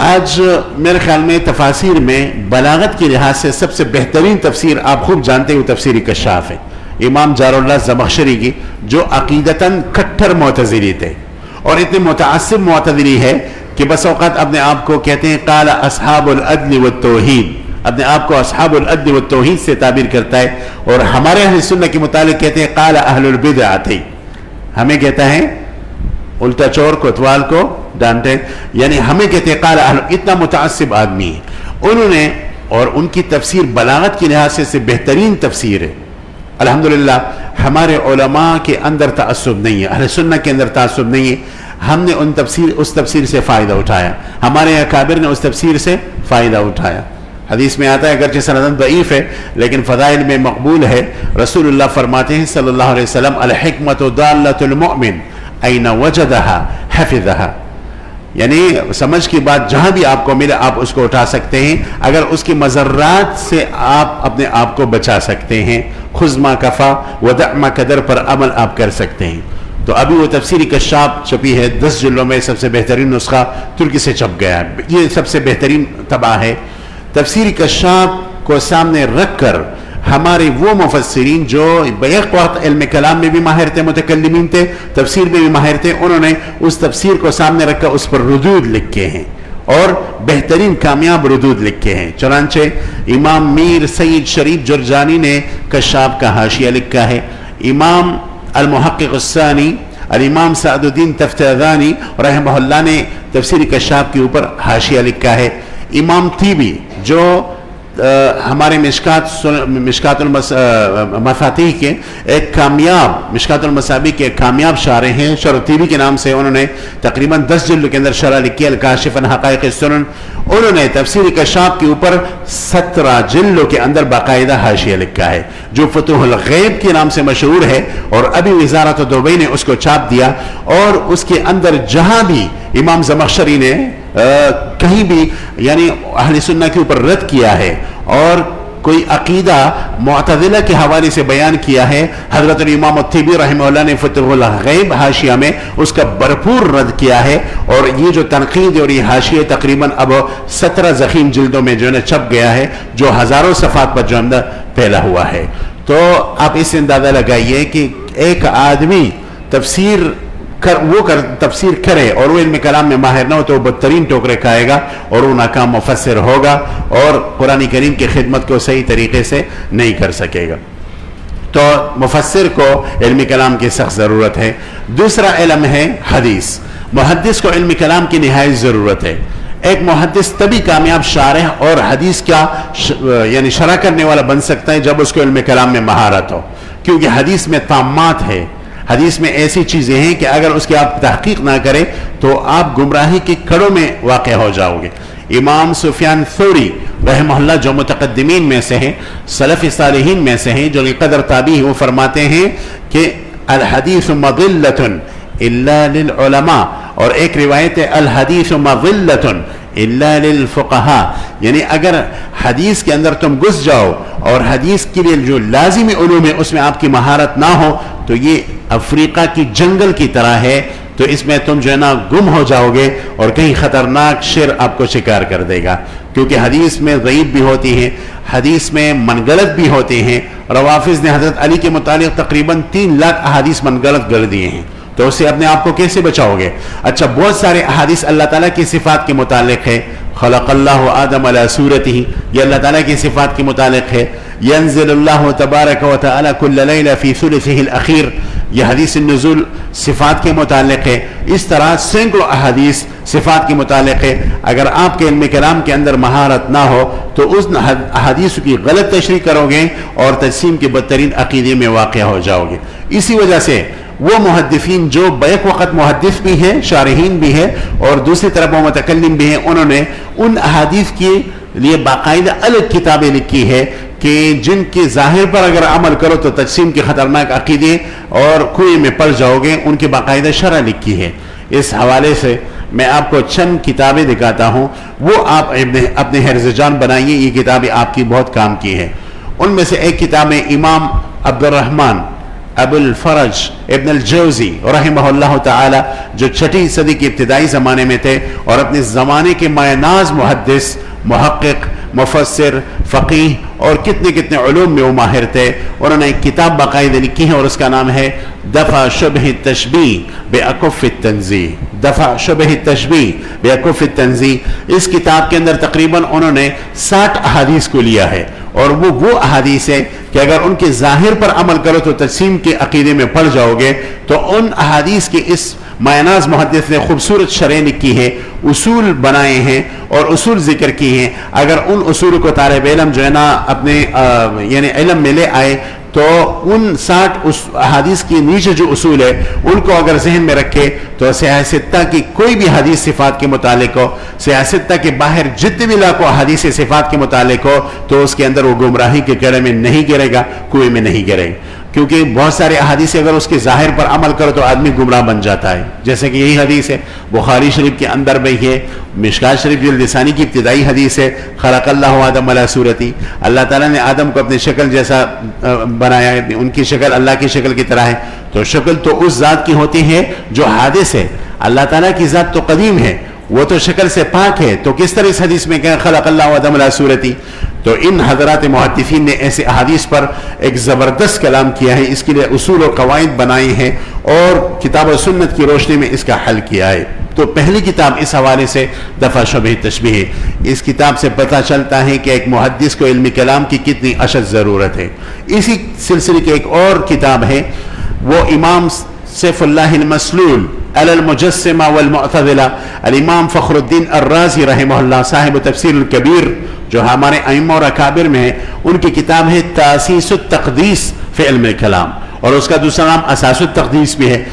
Speaker 1: آج میرے خیال میں تفاسیر میں بلاغت کے لحاظ سے سب سے بہترین تفسیر آپ خوب جانتے ہو تفسیر کشاف ہے, امام جار اللہ زمخشری کی, جو عقیدتاً کٹھر معتزلی تھے اور اتنے متعصب معتزلی ہے کہ بس اوقات اپنے آپ کو کہتے ہیں قال اصحاب العدل والتوحید, اپنے آپ کو اصحاب العدل والتوحید سے تعبیر کرتا ہے. اور ہمارے اہل سنت کے متعلق کہتے ہیں قال اہل البدعۃ, ہمیں کہتا ہے الٹا چور کوتوال کو ڈانٹے, یعنی ہمیں کہتے ہیں قال اہل. اتنا متعصب آدمی ہے انہوں نے, اور ان کی تفسیر بلاغت کے لحاظ سے بہترین تفسیر ہے. الحمدللہ ہمارے علماء کے اندر تعصب نہیں ہے, اہل سنت کے اندر تعصب نہیں ہے. ہم نے اس تفسیر سے فائدہ اٹھایا, ہمارے اکابر نے اس تفسیر سے فائدہ اٹھایا. حدیث میں آتا ہے اگرچہ سندن ضعیف ہے لیکن فضائل میں مقبول ہے, رسول اللہ فرماتے ہیں صلی اللہ علیہ وسلم الحکمت ضالۃ المؤمن این وجدها حفظها, یعنی سمجھ کی بات جہاں بھی آپ کو ملے آپ اس کو اٹھا سکتے ہیں اگر اس کی مضرات سے آپ اپنے آپ کو بچا سکتے ہیں. خذ ما کفا ودع ما قدر پر عمل آپ کر سکتے ہیں. تو ابھی وہ تفسیر کشاف چھپی ہے 10 جلدوں میں, سب سے بہترین نسخہ ترکی سے چھپ گیا ہے, یہ سب سے بہترین طبع ہے. تفسیر کشاف کو سامنے رکھ کر ہمارے وہ مفسرین جو بیک وقت علم کلام میں بھی ماہر تھے, متکلمین تھے, تفسیر میں بھی ماہر تھے, انہوں نے اس تفسیر کو سامنے رکھ کر اس پر ردود لکھے ہیں اور بہترین کامیاب ردود لکھے ہیں. چنانچہ امام میر سید شریف جرجانی نے کشاف کا حاشیہ لکھا ہے, امام المحقق الثانی الامام سعد الدین تفتازانی رحمہ اللہ نے تفسیر کشاف کے اوپر حاشیہ لکھا ہے. امام طیبی جو ہمارے مشکات المفاتیح کے ایک کامیاب, مشکات المصابیح کے کامیاب شارح ہیں, شرح طیبی کے نام سے, انہوں نے تقریباً 10 جلد کے اندر شرح لکھی ہے الکاشف عن حقائق السنن. انہوں نے تفسیر کشاف کے اوپر 17 جلدوں کے اندر باقاعدہ حاشیہ لکھا ہے جو فتوح الغیب کے نام سے مشہور ہے, اور ابھی وزارت دبئی نے اس کو چھاپ دیا. اور اس کے اندر جہاں بھی امام زمخشری نے کہیں بھی یعنی اہل سنت کے اوپر رد کیا ہے اور کوئی عقیدہ معتزلہ کے حوالے سے بیان کیا ہے, حضرت الامام الطیبی رحمہ اللہ نے فتح الغیب حاشیہ میں اس کا بھرپور رد کیا ہے. اور یہ جو تنقید اور یہ حاشیہ تقریباً اب 17 ضخیم جلدوں میں جو ہے چھپ گیا ہے, جو ہزاروں صفحات پر جو اندر پھیلا ہوا ہے. تو آپ اس سے اندازہ لگائیے کہ ایک آدمی تفسیر کرے اور وہ علم کلام میں ماہر نہ ہو تو وہ بدترین ٹوکرے کھائے گا اور وہ ناکام مفسر ہوگا اور قرآن کریم کی خدمت کو صحیح طریقے سے نہیں کر سکے گا. تو مفسر کو علم کلام کی سخت ضرورت ہے. دوسرا علم ہے حدیث. محدث کو علم کلام کی نہایت ضرورت ہے. ایک محدث تبھی کامیاب شارح اور حدیث کا یعنی شرح کرنے والا بن سکتا ہے جب اس کو علم کلام میں مہارت ہو, کیونکہ حدیث میں طامات ہے, حدیث میں ایسی چیزیں ہیں کہ اگر اس کی آپ تحقیق نہ کریں تو آپ گمراہی کے کڑوں میں واقع ہو جاؤ گے. امام سفیان ثوری رحمہ اللہ جو متقدمین میں سے ہیں, سلف صالحین میں سے ہیں, جو قدر تابعی وہ فرماتے ہیں کہ الحدیث مضلۃ الا للعلماء، اور ایک روایت ہے الحدیث مضلۃ الا للفقہاء، یعنی اگر حدیث کے اندر تم گھس جاؤ اور حدیث کے لیے جو لازمی علوم ہے اس میں آپ کی مہارت نہ ہو تو یہ افریقہ کی جنگل کی طرح ہے، تو اس میں تم جو ہے نا گم ہو جاؤ گے اور کہیں خطرناک شر آپ کو شکار کر دے گا، کیونکہ حدیث میں ضعیف بھی ہوتی ہیں، حدیث میں منگلت بھی ہوتے ہیں۔ روافض نے حضرت علی کے متعلق تقریباً 3 لاکھ احادیث منگلت کر دیے ہیں، تو اس سے اپنے آپ کو کیسے بچاؤ گے؟ اچھا، بہت سارے احادیث اللہ تعالیٰ کی صفات کے متعلق ہے، خلق اللہ آدم علی صورتہ، یہ اللہ تعالیٰ کی صفات کے متعلق ہے۔ ینزل اللہ تبارک و تعالی کل لیلہ فی ثلثہ الاخیر، یہ حدیث النزول صفات کے متعلق ہے۔ اس طرح سینکڑوں احادیث صفات کے متعلق ہے۔ اگر آپ کے علم کلام کے اندر مہارت نہ ہو تو اس احادیث کی غلط تشریح کرو گے اور تجسیم کے بدترین عقیدے میں واقع ہو جاؤ گے۔ اسی وجہ سے وہ محدثین جو بیک وقت محدث بھی ہیں، شارحین بھی ہیں، اور دوسری طرف وہ متکلم بھی ہیں، انہوں نے ان احادیث کے لیے باقاعدہ الگ کتابیں لکھی ہے کہ جن کے ظاہر پر اگر عمل کرو تو تجسیم کے خطرناک عقیدے اور کنویں میں پڑ جاؤ گے، ان کی باقاعدہ شرح لکھی ہے۔ اس حوالے سے میں آپ کو چند کتابیں دکھاتا ہوں، وہ آپ اپنے حرز جان بنائیے، یہ کتابیں آپ کی بہت کام کی ہیں۔ ان میں سے ایک کتاب ہے امام عبد الرحمن ابو الفرج ابن الجوزی رحمہ اللہ تعالی، جو 6 صدی کے ابتدائی زمانے میں تھے اور اپنے زمانے کے مایہ ناز محدث، محقق، مفسر، فقیہ اور کتنے علوم میں وہ ماہر تھے۔ انہوں نے ایک کتاب باقاعدہ لکھی ہے اور اس کا نام ہے دفع شبہ التشبیہ بأکف التنزیہ، دفع شبہ التشبیہ بأکف التنزیہ۔ اس کتاب کے اندر تقریباً انہوں نے 60 احادیث کو لیا ہے، اور وہ احادیث ہے کہ اگر ان کے ظاہر پر عمل کرو تو تجسیم کے عقیدے میں پڑ جاؤ گے۔ تو ان احادیث کے اس مایہ یونس نے خوبصورت شرح لکھی ہے، اصول بنائے ہیں اور اصول ذکر کی ہیں۔ اگر ان اصول کو طالب علم جو ہے نا اپنے یعنی علم میں لے آئے تو ان 60 حدیث کی نیچے جو اصول ہے ان کو اگر ذہن میں رکھے تو سیاہ ستہ کی کوئی بھی حدیث صفات کے متعلق ہو، سیاہ ستہ کے باہر جتنے بھی لاکھوں حدیث صفات کے متعلق ہو، تو اس کے اندر وہ گمراہی کے گڑھے میں نہیں گرے گا، کنویں میں نہیں گرے گا۔ کیونکہ بہت سارے احادیث اگر اس کے ظاہر پر عمل کرو تو آدمی گمراہ بن جاتا ہے، جیسے کہ یہی حدیث ہے بخاری شریف کے اندر بھی ہے، مشکات شریف جلد ثانی کی ابتدائی حدیث ہے، خلق اللہ آدم علی صورتی، اللہ تعالیٰ نے آدم کو اپنی شکل جیسا بنایا ہے، ان کی شکل اللہ کی شکل کی طرح ہے۔ تو شکل تو اس ذات کی ہوتی ہے جو حادث ہے، اللہ تعالیٰ کی ذات تو قدیم ہے، وہ تو شکل سے پاک ہے، تو کس طرح اس حدیث میں کہا خلق اللہ آدم علی صورتی؟ تو ان حضرات محدثین نے ایسے احادیث پر ایک زبردست کلام کیا ہے، اس کے لیے اصول و قواعد بنائے ہیں اور کتاب و سنت کی روشنی میں اس کا حل کیا ہے۔ تو پہلی کتاب اس حوالے سے دفع شبہ تشبیہ ہے۔ اس کتاب سے پتہ چلتا ہے کہ ایک محدث کو علم کلام کی کتنی اشد ضرورت ہے۔ اسی سلسلے کی ایک اور کتاب ہے، وہ امام سیف اللہ المسلول علی المجسمہ والمعتزلہ، الامام فخر الدین الرازی رحمہ اللہ، صاحب تفسیر الکبیر جو ہمارے ائمہ اور اکابر میں ہے، ان کی کتاب ہے تاسیس التقدیس فی علم کلام، اور اس کا دوسرا نام اساس التقدیس بھی ہے،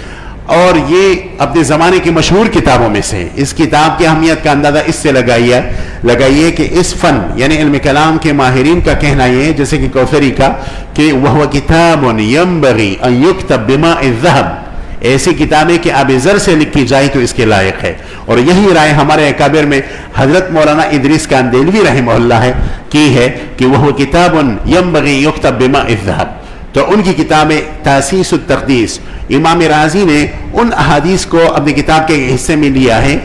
Speaker 1: اور یہ اپنے زمانے کی مشہور کتابوں میں سے ہے۔ اس کتاب کی اہمیت کا اندازہ اس سے لگائیے کہ اس فن یعنی علم کلام کے ماہرین کا کہنا یہ ہے، جیسے کہ کوثری کا، کہ وہ کتاب ینبغی ان یکتب بماء الذہب، ایسی کتابیں کہ آب زر سے لکھی جائے تو اس کے لائق ہے، اور یہی رائے ہمارے اکابر میں حضرت مولانا ادریس کاندیلوی رحمہ اللہ ہے کی ہے کہ وہ کتاب ینبغی یکتب بماء الذہب۔ تو ان کی کتاب تاسیس التقدیس، امام رازی نے ان احادیث کو اپنی کتاب کے حصے میں لیا ہے،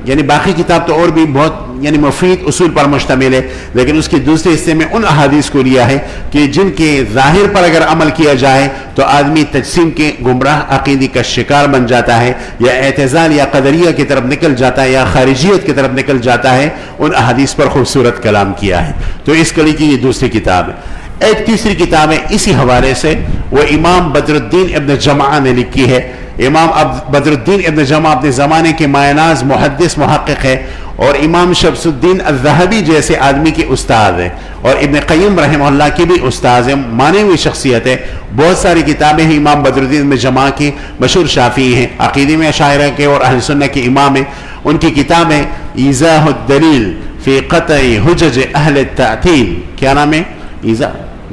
Speaker 1: یعنی باقی کتاب تو اور بھی بہت یعنی مفید اصول پر مشتمل ہے، لیکن اس کے دوسرے حصے میں ان احادیث کو لیا ہے کہ جن کے ظاہر پر اگر عمل کیا جائے تو آدمی تجسیم کے گمراہ عقیدے کا شکار بن جاتا ہے، یا اعتزال یا قدریہ کی طرف نکل جاتا ہے، یا خارجیت کی طرف نکل جاتا ہے۔ ان احادیث پر خوبصورت کلام کیا ہے۔ تو اس کلی کی یہ دوسری کتاب ہے۔ ایک تیسری کتاب ہے اسی حوالے سے، وہ امام بدر الدین ابن جمعہ نے لکھی ہے۔ امام بدر الدین ابن جمعہ اپنے زمانے کے مایہ ناز محدث محقق ہے، اور امام شمس الدین الذہبی جیسے آدمی کی استاد ہے، اور ابن قیم رحمہ اللہ کی بھی استاد ہے، مانے ہوئی شخصیت ہے۔ بہت ساری کتابیں ہیں امام بدر الدین ابن جمعہ کی، مشہور شافعی ہیں، عقیدے میں اشاعرہ کے اور اہل سنت کے امام ہیں۔ ان کی کتاب ہے ایضاح الدلیل فی قطع حجج اہل التعطیل، کیا نام ہے؟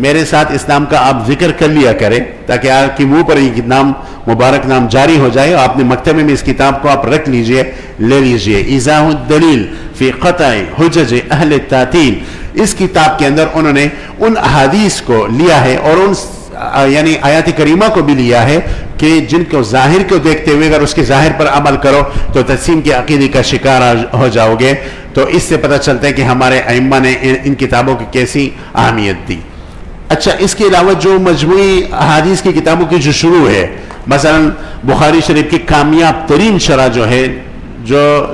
Speaker 1: میرے ساتھ اس نام کا آپ ذکر کر لیا کریں تاکہ آپ کی منہ پر یہ نام مبارک نام جاری ہو جائے. آپ نے مکتبے میں اس کتاب کو آپ رکھ لیجئے, لے لیجئے. ایضاح الدلیل فی قطع حجج اہل التعطیل, اس کتاب کے اندر انہوں نے ان احادیث کو لیا ہے اور ان یعنی آیات کریمہ کو بھی لیا ہے کہ جن کو ظاہر کو دیکھتے ہوئے اگر اس کے ظاہر پر عمل کرو تو تقسیم کے عقیدے کا شکار ہو جاؤ گے. تو اس سے پتہ چلتا ہے کہ ہمارے ائمہ نے ان کتابوں کی کیسی اہمیت دی. اچھا, اس کے علاوہ جو مجموعی احادیث کی کتابوں کی جو شروع ہے, مثلا بخاری شریف کی کامیاب ترین شرح جو ہے,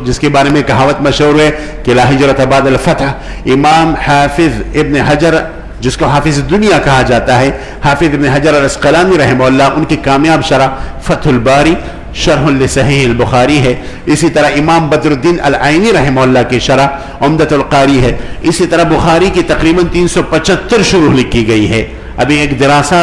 Speaker 1: جس کے بارے میں کہاوت مشہور ہے کہ لا ہجرت بعد الفتح, امام حافظ ابن حجر جس کو حافظ دنیا کہا جاتا ہے, حافظ ابن حجر العسقلانی رحمہ اللہ, ان کی کامیاب شرح فتح الباری شرح لصحیح البخاری ہے. اسی طرح امام بدر الدین العینی رحمہ اللہ کی شرح عمدۃ القاری ہے. اسی طرح بخاری کی تقریباً 375 شروح لکھی گئی ہے. ابھی ایک دراسہ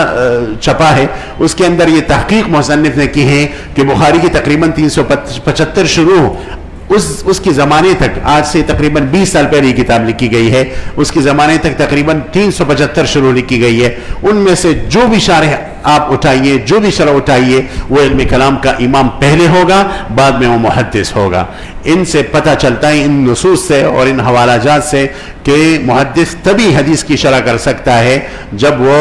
Speaker 1: چھپا ہے, اس کے اندر یہ تحقیق مصنف نے کی ہے کہ بخاری کی تقریباً 375 شروح اس کے زمانے تک, آج سے تقریباً 20 سال پہلے یہ کتاب لکھی گئی ہے, اس کے زمانے تک تقریباً 375 شروح لکھی گئی ہے. ان میں سے جو بھی شارح آپ اٹھائیے, جو بھی شرح اٹھائیے, وہ علم کلام کا امام پہلے ہوگا, بعد میں وہ محدث ہوگا. ان سے پتہ چلتا ہے, ان نصوص سے اور ان حوالہ جات سے, کہ محدث تبھی حدیث کی شرح کر سکتا ہے جب وہ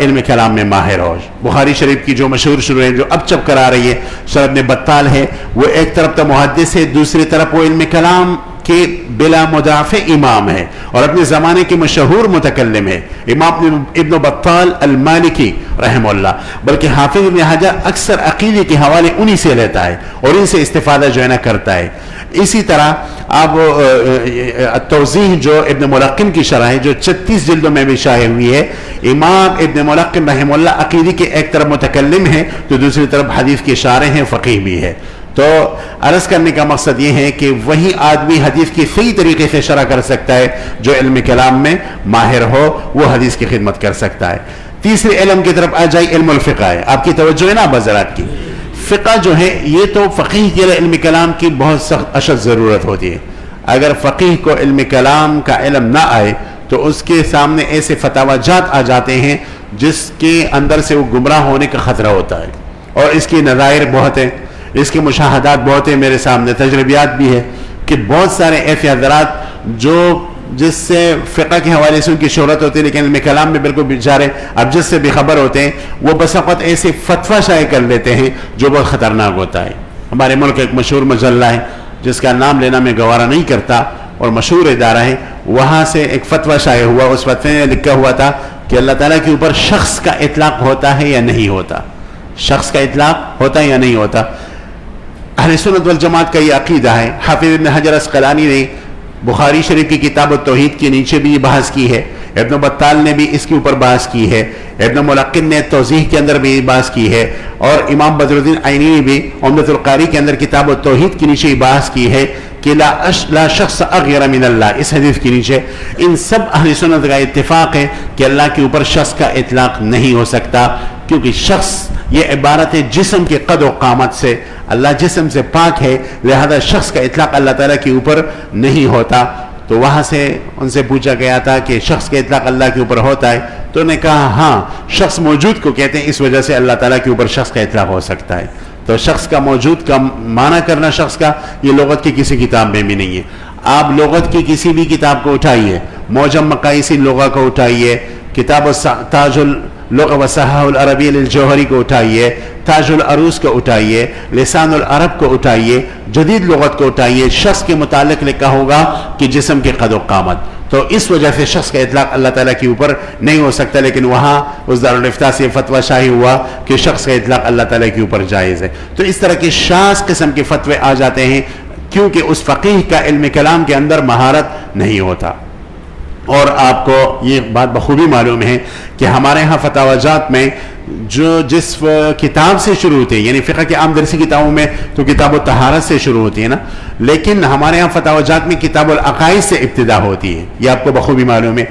Speaker 1: علم کلام میں ماہر ہو. بخاری شریف کی جو مشہور شروح ہے جو اب چپ کرا رہی ہے, شرح ابن بطال ہے, وہ ایک طرف تو محدث ہے, دوسری طرف وہ علم کلام کے بلا مدافع امام ہے اور اپنے زمانے کے مشہور متکلم ہے, امام ابن بطال المالکی رحمہ اللہ. بلکہ حافظ ابن حجر اکثر عقیدے کے حوالے انہی سے لیتا ہے اور ان سے استفادہ جو ہے نا کرتا ہے. اسی طرح اب التوضیح جو ابن ملقن کی شرح ہے, جو 36 جلدوں میں بھی شائع ہوئی ہے, امام ابن ملقن رحمہ اللہ عقیدے کے ایک طرف متکلم ہے تو دوسری طرف حدیث کے شارح ہیں, فقیہ بھی ہے. تو عرض کرنے کا مقصد یہ ہے کہ وہی آدمی حدیث کی صحیح طریقے سے شرح کر سکتا ہے جو علم کلام میں ماہر ہو, وہ حدیث کی خدمت کر سکتا ہے. تیسرے علم کی طرف آ جائے, علم الفقہ ہے. آپ کی توجہ ہے نا بذرات کی. فقہ جو ہے یہ تو فقیہ کے علم کلام کی بہت سخت اشد ضرورت ہوتی ہے. اگر فقیہ کو علم کلام کا علم نہ آئے تو اس کے سامنے ایسے فتاوی جات آ جاتے ہیں جس کے اندر سے وہ گمراہ ہونے کا خطرہ ہوتا ہے, اور اس کی نظائر بہت ہیں, اس کے مشاہدات بہت ہیں, میرے سامنے تجربیات بھی ہے کہ بہت سارے ایسے حضرات جس سے فقہ کے حوالے سے ان کی شہرت ہوتی ہے لیکن علم کلام میں بالکل بیچارے اب جس سے بے خبر ہوتے ہیں, وہ بس وقت ایسے فتویٰ شائع کر لیتے ہیں جو بہت خطرناک ہوتا ہے. ہمارے ملک ایک مشہور مجلہ ہے جس کا نام لینا میں گوارہ نہیں کرتا, اور مشہور ادارہ ہے, وہاں سے ایک فتویٰ شائع ہوا. اس فتوے میں لکھا ہوا تھا کہ اللہ تعالیٰ کے اوپر شخص کا اطلاق ہوتا ہے یا نہیں ہوتا, شخص کا اطلاق ہوتا ہے یا نہیں ہوتا. اہل سنت والجماعت کا یہ عقیدہ ہے. حافظ ابن حجر عسقلانی نے بخاری شریف کی کتاب التوحید کے نیچے بھی یہ بحث کی ہے, ابن بطال نے بھی اس کے اوپر بحث کی ہے, ابن ملقن نے توضیح کے اندر بھی بحث کی ہے, اور امام بدر الدین عینی نے بھی عمدۃ القاری کے اندر کتاب التوحید کے نیچے بحث کی ہے کہ لا شخص اغیر من اللہ. اس حدیث کے نیچے ان سب اہل سنت کا اتفاق ہے کہ اللہ کے اوپر شخص کا اطلاق نہیں ہو سکتا, کیونکہ شخص یہ عبارت ہے جسم کے قد و قامت سے, اللہ جسم سے پاک ہے, لہذا شخص کا اطلاق اللہ تعالیٰ کے اوپر نہیں ہوتا. تو وہاں سے ان سے پوچھا گیا تھا کہ شخص کا اطلاق اللہ کے اوپر ہوتا ہے, تو انہوں نے کہا ہاں, شخص موجود کو کہتے ہیں, اس وجہ سے اللہ تعالیٰ کے اوپر شخص کا اطلاق ہو سکتا ہے. تو شخص کا موجود کا معنی کرنا شخص کا, یہ لغت کی کسی کتاب میں بھی نہیں ہے. آپ لغت کی کسی بھی کتاب کو اٹھائیے, معجم مقاییس اللغہ کو اٹھائیے, کتاب تاج اللغہ و صحاح العربی للجوہری کو اٹھائیے, تاج العروس کو اٹھائیے, لسان العرب کو اٹھائیے, جدید لغت کو اٹھائیے, شخص کے متعلق لکھا ہوگا کہ جسم کے قد و قامت. تو اس وجہ سے شخص کا اطلاق اللہ تعالیٰ کے اوپر نہیں ہو سکتا, لیکن وہاں اس دارالافتاء سے فتویٰ شائع ہوا کہ شخص کا اطلاق اللہ تعالیٰ کے اوپر جائز ہے. تو اس طرح کے شاذ قسم کے فتوے آ جاتے ہیں کیونکہ اس فقیہ کا علم کلام کے اندر مہارت نہیں ہوتا. اور آپ کو یہ بات بخوبی معلوم ہے کہ ہمارے ہاں فتاوی جات میں جس کتاب سے شروع ہوتی ہے, یعنی فقہ کے عام درسی کتابوں میں تو کتاب الطہارت سے شروع ہوتی ہے نا, لیکن ہمارے ہاں فتاوی جات میں کتاب العقائد سے ابتدا ہوتی ہے. یہ آپ کو بخوبی معلوم ہے.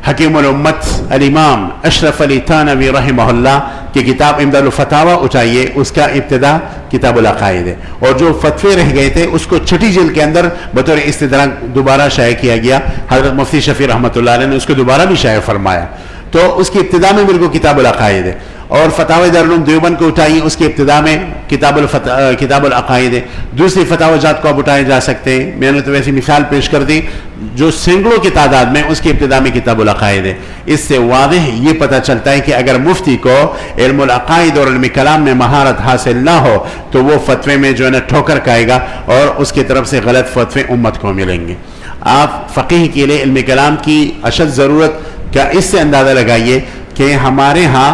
Speaker 1: حکیم الامت الامام اشرف علی تھانوی رحمہ اللہ کی کتاب امداد الفتاوی اٹھائیے, اس کا ابتدا کتاب العقائد ہے, اور جو فتوے رہ گئے تھے اس کو چھٹی جلد کے اندر بطور استدراک دوبارہ شائع کیا گیا. حضرت مفتی شفیع رحمۃ اللہ علیہ نے اس کو دوبارہ بھی شائع فرمایا. تو اس کی ابتدا میں میرے کو کتاب العقائد ہے، اور فتاوی دارالعلوم دیوبند کو اٹھائیے، اس کی ابتدا میں کتاب العقائد ہے۔ دوسری فتاوی جات کو آپ اٹھائے جا سکتے ہیں، میں نے تو ویسی مثال پیش کر دی جو سینکڑوں کی تعداد میں، اس کی ابتدا میں کتاب العقائد ہے۔ اس سے واضح یہ پتہ چلتا ہے کہ اگر مفتی کو علم العقائد اور علم کلام میں مہارت حاصل نہ ہو تو وہ فتوے میں جو ہے نا ٹھوکر کھائے گا، اور اس کی طرف سے غلط فتوے امت کو ملیں گے۔ آپ فقیہ کے لیے علم کلام کی اشد ضرورت کا اس سے اندازہ لگائیے کہ ہمارے ہاں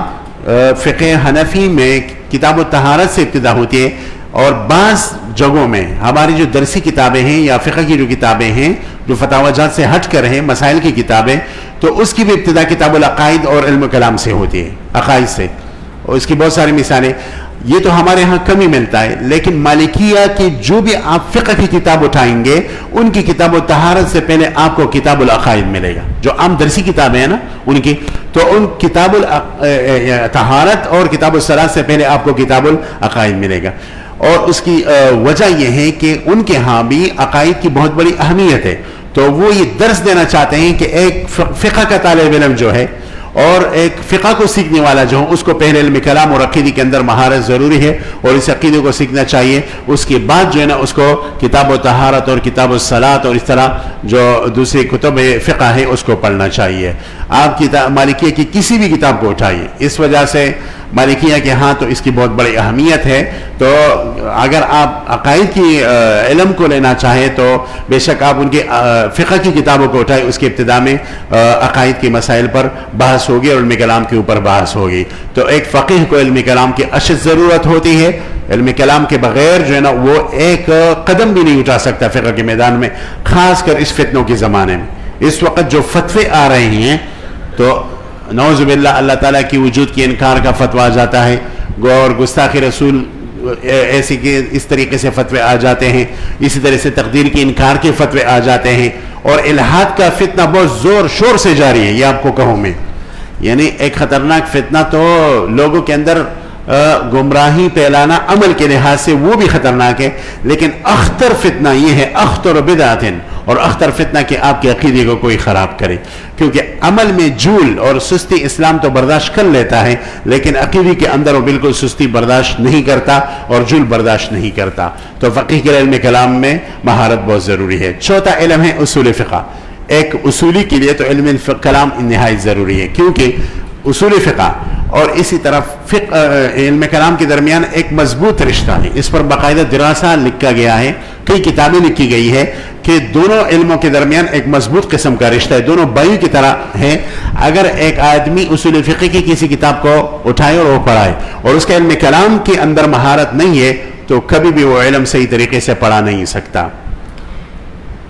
Speaker 1: فقہ حنفی میں کتاب الطہارت سے ابتدا ہوتی ہے، اور بعض جگہوں میں ہماری جو درسی کتابیں ہیں یا فقہ کی جو کتابیں ہیں جو فتاوی جات سے ہٹ کر ہیں، مسائل کی کتابیں، تو اس کی بھی ابتدا کتاب العقائد اور علم کلام سے ہوتی ہے، عقائد سے، اور اس کی بہت ساری مثالیں۔ یہ تو ہمارے ہاں کم ہی ملتا ہے، لیکن مالکیہ کی جو بھی آپ فقہ کی کتاب اٹھائیں گے ان کی کتاب الطہارت سے پہلے آپ کو کتاب العقائد ملے گا، جو عام درسی کتابیں ہیں نا ان کی، تو ان کتاب الطہارت اور کتاب الصلاۃ سے پہلے آپ کو کتاب العقائد ملے گا۔ اور اس کی وجہ یہ ہے کہ ان کے ہاں بھی عقائد کی بہت بڑی اہمیت ہے، تو وہ یہ درس دینا چاہتے ہیں کہ ایک فقہ کا طالب علم جو ہے اور ایک فقہ کو سیکھنے والا جو اس کو پہلے علم کلام اور عقیدے کے اندر مہارت ضروری ہے، اور اس عقیدے کو سیکھنا چاہیے، اس کے بعد جو ہے نا اس کو کتاب الطہارت اور کتاب الصلاۃ اور اس طرح جو دوسری کتب فقہ ہے اس کو پڑھنا چاہیے۔ آپ مالکیہ کی کسی بھی کتاب کو اٹھائیے، اس وجہ سے مالکیہ کے ہاں تو اس کی بہت بڑی اہمیت ہے۔ تو اگر آپ عقائد کی علم کو لینا چاہیں تو بے شک آپ ان کی فقہ کی کتابوں کو اٹھائیں، اس کے ابتدا میں عقائد کے مسائل پر بحث ہوگی اور علم کلام کے اوپر بحث ہوگی۔ تو ایک فقیہ کو علم کلام کی اشد ضرورت ہوتی ہے، علم کلام کے بغیر جو ہے نا وہ ایک قدم بھی نہیں اٹھا سکتا فقہ کے میدان میں، خاص کر اس فتنوں کے زمانے میں۔ اس وقت جو فتوے آ رہے ہیں تو نعوذ باللہ اللہ تعالیٰ کی وجود کی انکار کا فتویٰ آ جاتا ہے، اور گستاخ رسول ایسی کہ اس طریقے سے فتوے آ جاتے ہیں، اسی طرح سے تقدیر کی انکار کے فتوے آ جاتے ہیں، اور الحاد کا فتنہ بہت زور شور سے جاری ہے۔ یہ آپ کو کہوں میں، یعنی ایک خطرناک فتنہ تو لوگوں کے اندر گمراہی پھیلانا عمل کے لحاظ سے وہ بھی خطرناک ہے، لیکن اخطر فتنہ یہ ہے، اخطر بدعت، اور اخطر فتنہ کہ آپ کے عقیدے کو کوئی خراب کرے، کیونکہ عمل میں جول اور سستی اسلام تو برداشت کر لیتا ہے، لیکن عقیدے کے اندر وہ بالکل سستی برداشت نہیں کرتا اور جول برداشت نہیں کرتا۔ تو فقیہ کے علم کلام میں مہارت بہت ضروری ہے۔ چوتھا علم ہے اصول فقہ۔ ایک اصولی کے لیے تو علم کلام نہایت ضروری ہے، کیونکہ اصول فقہ اور اسی طرف علم کلام کے درمیان ایک مضبوط رشتہ ہے، اس پر باقاعدہ دراسہ لکھا گیا ہے، کئی کتابیں لکھی گئی ہے کہ دونوں علموں کے درمیان ایک مضبوط قسم کا رشتہ ہے، دونوں بھائی کی طرح ہیں۔ اگر ایک آدمی اصول فقہ کی کسی کتاب کو اٹھائے اور وہ پڑھائے اور اس کا علم کلام کے اندر مہارت نہیں ہے تو کبھی بھی وہ علم صحیح طریقے سے پڑھا نہیں سکتا۔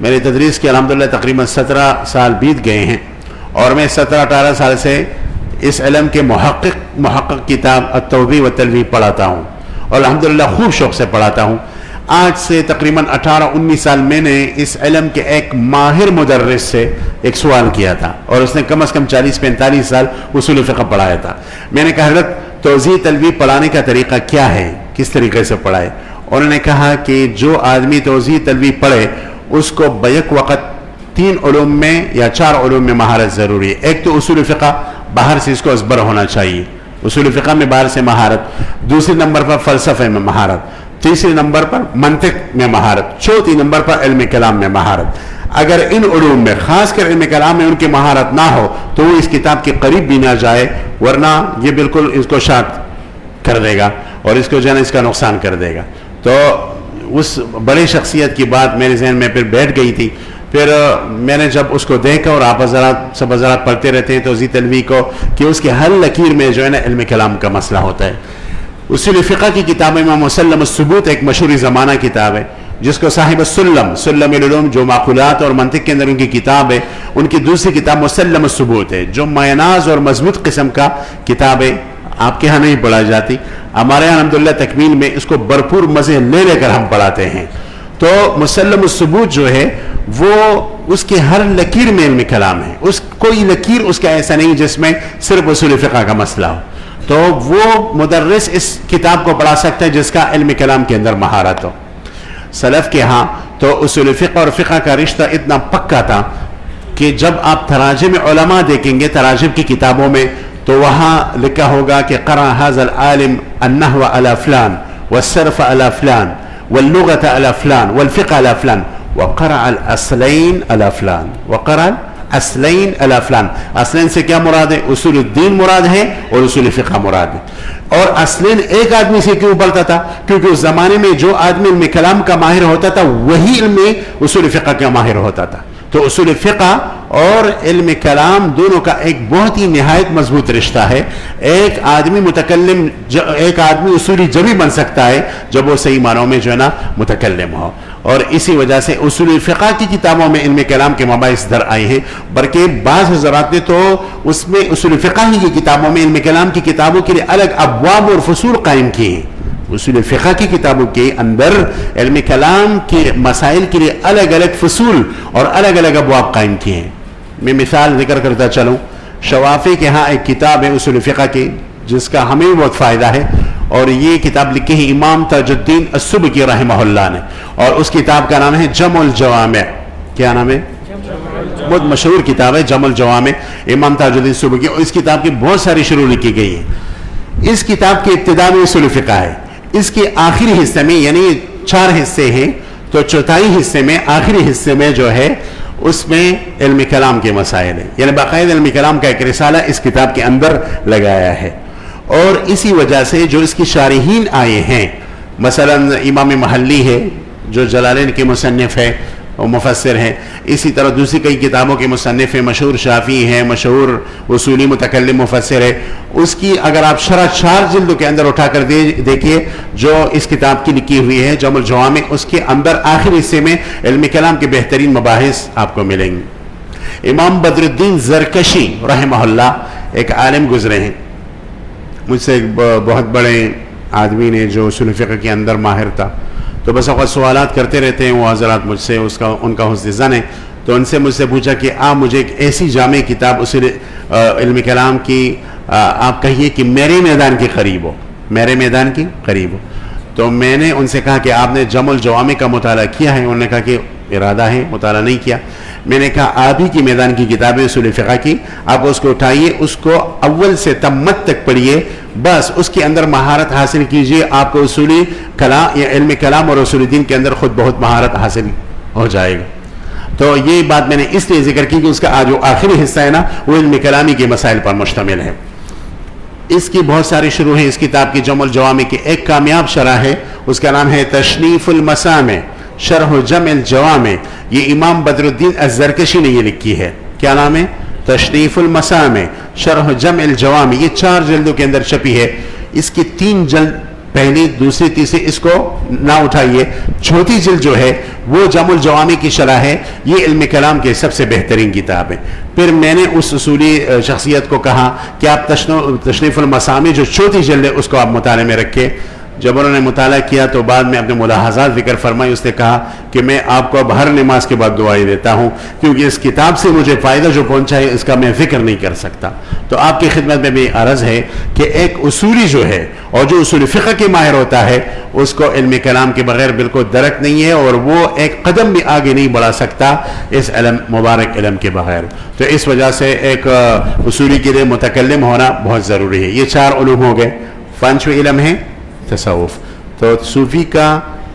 Speaker 1: میری تدریس کے الحمدللہ تقریباً 17 سال بیت گئے ہیں، اور میں 17-18 سال سے اس علم کے محقق کتاب التوضیح والتلویح پڑھاتا ہوں، اور الحمدللہ خوب شوق سے پڑھاتا ہوں۔ آج سے تقریباً 18-19 سال میں نے اس علم کے ایک ماہر مدرس سے ایک سوال کیا تھا، اور اس نے کم از کم 40-45 سال اصول فقہ پڑھایا تھا۔ میں نے کہا حضرت توضیح تلویح پڑھانے کا طریقہ کیا ہے، کس طریقے سے پڑھائے؟ انہوں نے کہا کہ جو آدمی توضیح تلویح پڑھے اس کو بیک وقت 3 علوم میں یا 4 علوم میں مہارت ضروری ہے۔ ایک تو اصول فقہ، باہر سے اس کو ازبر ہونا چاہیے، اصول فقہ میں باہر سے مہارت، دوسرے نمبر پر فلسفے میں مہارت، تیسرے نمبر پر منطق میں مہارت، چوتھی نمبر پر علم کلام میں مہارت۔ اگر ان علوم میں خاص کر علم کلام میں ان کی مہارت نہ ہو تو وہ اس کتاب کے قریب بھی نہ جائے، ورنہ یہ بالکل اس کو شاٹ کر دے گا اور اس کو جو ہے اس کا نقصان کر دے گا۔ تو اس بڑے شخصیت کی بات میرے ذہن میں پھر بیٹھ گئی تھی۔ پھر میں نے جب اس کو دیکھا، اور آپ حضرات سب حضرات پڑھتے رہتے ہیں توضیح تلویح کو، کہ اس کے ہر لکیر میں جو ہے نا علم کلام کا مسئلہ ہوتا ہے۔ اصول فقہ کی کتاب میں مسلم الثبوت ایک مشہور زمانہ کتاب ہے، جس کو صاحب سلم العلوم جو معقولات اور منطق کے اندر ان کی کتاب ہے، ان کی دوسری کتاب مسلم الثبوت ہے، جو معناز اور مضبوط قسم کا کتاب ہے۔ آپ کے ہاں نہیں پڑھا جاتی، ہمارے یہاں الحمدللہ تکمیل میں اس کو بھرپور مزے لے کر ہم پڑھاتے ہیں۔ تو مسلم الثبوت جو ہے وہ اس کے ہر لکیر میں علم کلام ہے، کوئی لکیر اس کا ایسا نہیں جس میں صرف اصول فقہ کا مسئلہ ہو۔ تو وہ مدرس اس کتاب کو پڑھا سکتا ہے جس کا علم کلام کے اندر مہارت ہو۔ سلف کے ہاں تو اصول فقہ اور فقہ کا رشتہ اتنا پکا تھا کہ جب آپ تراجم علماء دیکھیں گے تراجم کی کتابوں میں تو وہاں لکھا ہوگا کہ قرأ هذا العالم النحو على فلان والصرف على فلان واللغة على فلان والفقه على فلان وقرأ الاصلين على فلان وقرأ اصلین علی فلان. اصلین سے کیا مراد ہے؟ اصول الدین مراد ہے اور اصول فقہ مراد ہے. اور اصلین ایک آدمی سے کیوں پڑھتا تھا؟ کیونکہ اس زمانے میں جو آدمی علم کلام کا ماہر ہوتا تھا وہی علم اصول فقہ کا ماہر ہوتا تھا. تو اصول فقہ اور علم کلام دونوں کا ایک بہت ہی نہایت مضبوط رشتہ ہے. ایک آدمی متکلم ایک آدمی اصولی جبھی بن سکتا ہے جب وہ صحیح معنوں میں جو ہے نا متکلم ہو. اور اسی وجہ سے اصول فقہ کی کتابوں میں علم کلام کے مباحث در آئے ہیں، بلکہ بعض حضرات نے تو اس میں اصول فقہ کی کتابوں میں علم کلام کی کتابوں کے لیے الگ ابواب اور فصول قائم کیے ہیں. اصول فقہ کی کتابوں کے اندر علم کلام کے مسائل کے لیے الگ الگ فصول اور الگ الگ ابواب قائم کیے ہیں. میں مثال ذکر کرتا چلوں، شوافی کے ہاں ایک کتاب ہے اصول فقہ کی جس کا ہمیں بہت فائدہ ہے، اور یہ کتاب لکھی ہے امام تاج الدین السبکی رحمہ اللہ نے، اور اس کتاب کا نام ہے جمع الجوامع. کیا نام ہے؟ بہت مشہور کتاب ہے جمع الجوامع امام تاج الدین السبکی. اور اس کتاب کی بہت ساری شروع لکھی گئی ہیں. اس کتاب کی ابتدا میں اصول فقہ ہے، اس کے آخری حصے میں یعنی 4 حصے ہیں تو چوتھائی حصے میں آخری حصے میں جو ہے اس میں علم کلام کے مسائل ہیں، یعنی باقاعدہ علم کلام کا ایک رسالہ اس کتاب کے اندر لگایا ہے. اور اسی وجہ سے جو اس کی شارحین آئے ہیں، مثلا امام محلی ہے جو جلالین کے مصنف ہے اور مفسر ہیں، اسی طرح دوسری کئی کتابوں کے مصنف ہیں، مشہور شافعی ہیں، مشہور اصولی متکلم مفسر ہے. اس کی اگر آپ شرح 4 جلدوں کے اندر اٹھا کر دیکھیے جو اس کتاب کی لکھی ہوئی ہے جمع الجوامع، اس کے اندر آخری حصے میں علم کلام کے بہترین مباحث آپ کو ملیں گے. امام بدر الدین زرکشی رحمہ اللہ ایک عالم گزرے ہیں، مجھ سے ایک بہت بڑے آدمی نے جو اصول فقہ کے اندر ماہر تھا، تو بس اوقات سوالات کرتے رہتے ہیں وہ حضرات مجھ سے، ان کا حسن ظن ہے. تو ان سے مجھ سے پوچھا کہ آپ مجھے ایک ایسی جامع کتاب اصول علم کلام کی آپ کہیے کہ میرے میدان کے قریب ہو، میرے میدان کی قریب ہو. تو میں نے ان سے کہا کہ آپ نے جمع الجوامع کا مطالعہ کیا ہے؟ انہوں نے کہا کہ ارادہ ہے، مطالعہ نہیں کیا. میں نے کہا آپ ہی کی میدان کی کتاب ہے اصول فقہ کی، آپ اس کو اٹھائیے، اس کو اول سے تمت تک پڑھیے، بس اس کے اندر مہارت حاصل کیجئے، آپ کو اصولی کلام یا علم کلام اور اصول دین کے اندر خود بہت مہارت حاصل ہو جائے گا. تو یہ بات میں نے اس لیے ذکر کی کہ اس کا جو آخری حصہ ہے نا وہ علم کلامی کے مسائل پر مشتمل ہے. اس کی بہت ساری شروع ہیں اس کتاب کی جمع الجوامع کی. ایک کامیاب شرح ہے، اس کا نام ہے تشنیف المسامع شرح جمع الجوامع. یہ امام بدر الدین الزرکشی نے یہ لکھی ہے. کیا نام ہے؟ تشنیف المسامع شرح جمع الجوامع. یہ 4 جلدوں کے اندر چھپی ہے. اس کی 3 جلد، پہلی دوسری تیسری اس کو نہ اٹھائیے. چوتھی جلد جو ہے وہ جمع الجوامع کی شرح ہے. یہ علم کلام کے سب سے بہترین کتاب ہے. پھر میں نے اس اصولی شخصیت کو کہا کہ آپ تشنیف المسامع جو چوتھی جلد ہے اس کو آپ مطالعے میں رکھیں. جب انہوں نے مطالعہ کیا تو بعد میں اپنے ملاحظات ذکر فرمائی. اس نے کہا کہ میں آپ کو اب ہر نماز کے بعد دعائیں دیتا ہوں کیونکہ اس کتاب سے مجھے فائدہ جو پہنچا ہے اس کا میں فکر نہیں کر سکتا. تو آپ کی خدمت میں بھی عرض ہے کہ ایک اصولی جو ہے اور جو اصول فقہ کے ماہر ہوتا ہے اس کو علم کلام کے بغیر بالکل درک نہیں ہے، اور وہ ایک قدم بھی آگے نہیں بڑھا سکتا اس علم مبارک علم کے بغیر. تو اس وجہ سے ایک اصولی کے لیے متکلم ہونا بہت ضروری ہے. یہ 4 علوم ہو گئے. 5واں علم ہے تصوف. تو صوفی کا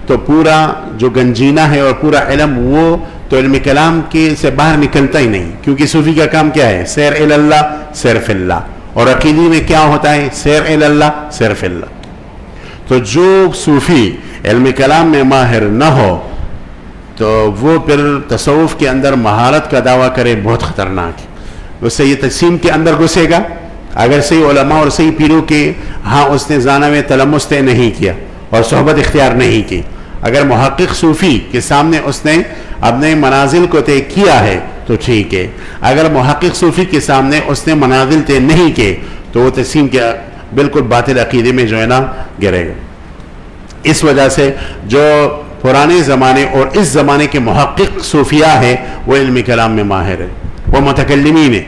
Speaker 1: تو پورا جو گنجینہ ہے اور پورا علم وہ تو علم کلام کے سے باہر نکلتا ہی نہیں، کیونکہ صوفی کا کام کیا ہے؟ سیر اللہ، سیر فی اللہ. اور عقیدی میں کیا ہوتا ہے؟ سیر اللہ، سیر فی اللہ. تو جو صوفی علم کلام میں ماہر نہ ہو تو وہ پھر تصوف کے اندر مہارت کا دعویٰ کرے، بہت خطرناک ہے. اس سے یہ تقسیم کے اندر گھسے گا. اگر صحیح علماء اور صحیح پیروں کے ہاں اس نے زانہ میں تلمس طے نہیں کیا اور صحبت اختیار نہیں کی، اگر محقق صوفی کے سامنے اس نے اپنے منازل کو طے کیا ہے تو ٹھیک ہے. اگر محقق صوفی کے سامنے اس نے منازل طے نہیں کیے تو وہ تقسیم کے بالکل باطل عقیدے میں جو ہے نا گرے گا. اس وجہ سے جو پرانے زمانے اور اس زمانے کے محقق صوفیاء ہیں وہ علم کلام میں ماہر ہیں، وہ متکلمین ہیں.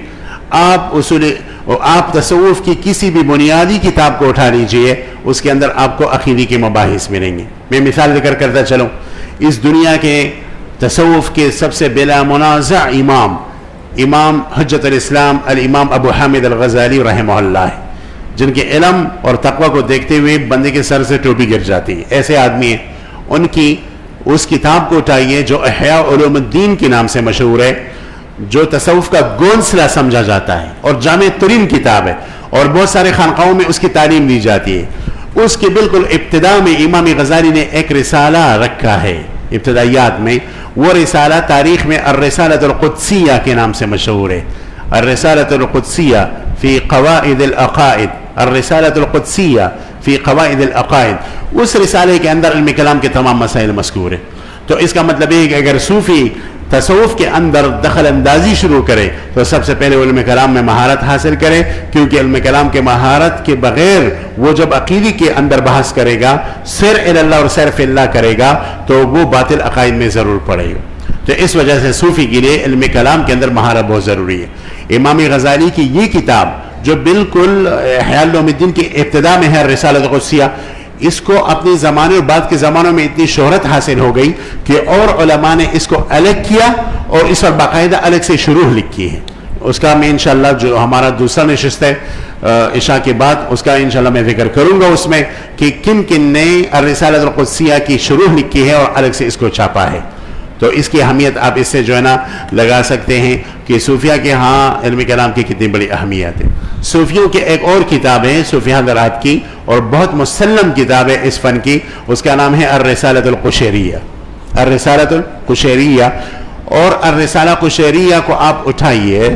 Speaker 1: آپ تصوف کی کسی بھی بنیادی کتاب کو اٹھا لیجئے، اس کے اندر آپ کو عقیدی کے مباحث ملیں گے. میں مثال ذکر کرتا چلوں. اس دنیا کے تصوف کے سب سے بلا منازع امام امام حجت الاسلام الامام ابو حامد الغزالی رحمہ اللہ ہے، جن کے علم اور تقوی کو دیکھتے ہوئے بندے کے سر سے ٹوپی گر جاتی ہے. ایسے آدمی ہیں. ان کی اس کتاب کو اٹھائیے جو احیاء علوم الدین کے نام سے مشہور ہے، جو تصوف کا گونسلہ سمجھا جاتا ہے اور جامع ترین کتاب ہے، اور بہت سارے خانقاہوں میں اس کی تعلیم دی جاتی ہے. اس کے بالکل ابتدا میں امام غزالی نے ایک رسالہ رکھا ہے، ابتدائیات میں. وہ رسالہ تاریخ میں الرسالۃ القدسیہ کے نام سے مشہور ہے. الرسالۃ القدسیہ فی قواعد العقائد، الرسالۃ القدسیہ فی قواعد العقائد. اس رسالے کے اندر علم کلام کے تمام مسائل مذکور ہیں. تو اس کا مطلب یہ ہے کہ اگر صوفی تصوف کے اندر دخل اندازی شروع کرے تو سب سے پہلے علم کلام میں مہارت حاصل کرے، کیونکہ علم کلام کے مہارت کے بغیر وہ جب عقیدے کے اندر بحث کرے گا، سیر اللہ اور سیر فی اللہ کرے گا، تو وہ باطل عقائد میں ضرور پڑے گا. تو اس وجہ سے صوفی کے لیے علم کلام کے اندر مہارت بہت ضروری ہے. امام غزالی کی یہ کتاب جو بالکل احیاء علوم الدین کی ابتدا میں ہے، الرسالۃ القدسیہ، اس کو اپنے زمانے اور بعد کے زمانوں میں اتنی شہرت حاصل ہو گئی کہ اور علماء نے اس کو الگ کیا اور اس پر باقاعدہ الگ سے شروح لکھی ہے. اس کا میں انشاءاللہ جو ہمارا دوسرا نشست ہے عشاء کے بعد، اس کا انشاءاللہ میں ذکر کروں گا اس میں کہ کن کن نے الرسالۃ القدسیہ کی شروح لکھی ہے اور الگ سے اس کو چھاپا ہے. تو اس کی اہمیت آپ اس سے جو ہے نا لگا سکتے ہیں کہ صوفیہ کے ہاں علم کلام کی کتنی بڑی اہمیت ہے. صوفیوں کی ایک اور کتاب ہے صوفیہ حضرات کی، اور بہت مسلم کتاب ہے اس فن کی، اس کا نام ہے الرسالۃ القشیریہ. الرسالۃ القشیریہ. اور الرسالہ قشیریہ کو آپ اٹھائیے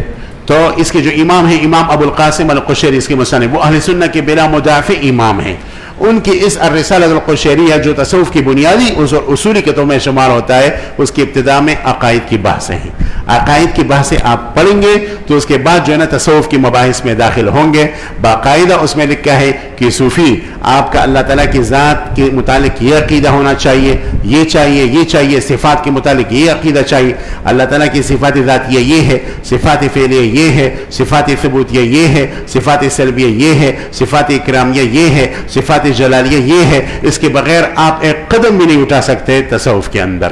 Speaker 1: تو اس کے جو امام ہیں امام ابو القاسم القشیری، اس کے مصنف، وہ اہل سنت کے بلا مدافع امام ہیں. ان کی اس الرسالۃ القشیریہ جو تصوف کی بنیادی اصولی کتب میں شمار ہوتا ہے، اس کی ابتدا میں عقائد کی بحثیں ہیں. عقائد کی بحثیں آپ پڑھیں گے تو اس کے بعد جو ہے نا تصوف کی مباحث میں داخل ہوں گے. باقاعدہ اس میں لکھا ہے کہ صوفی آپ کا اللہ تعالیٰ کی ذات کے متعلق یہ عقیدہ ہونا چاہیے، یہ چاہیے، یہ چاہیے. صفات کے متعلق یہ عقیدہ چاہیے. اللہ تعالیٰ کی صفات ذاتیہ یہ ہے، صفات فعلیہ یہ ہے، صفات ثبوتیہ یہ ہے، صفات سلبیہ یہ ہے، صفات اکرامیہ یہ ہے، صفات جلالیہ یہ ہے. اس کے بغیر آپ ایک قدم بھی نہیں اٹھا سکتے تصوف کے اندر.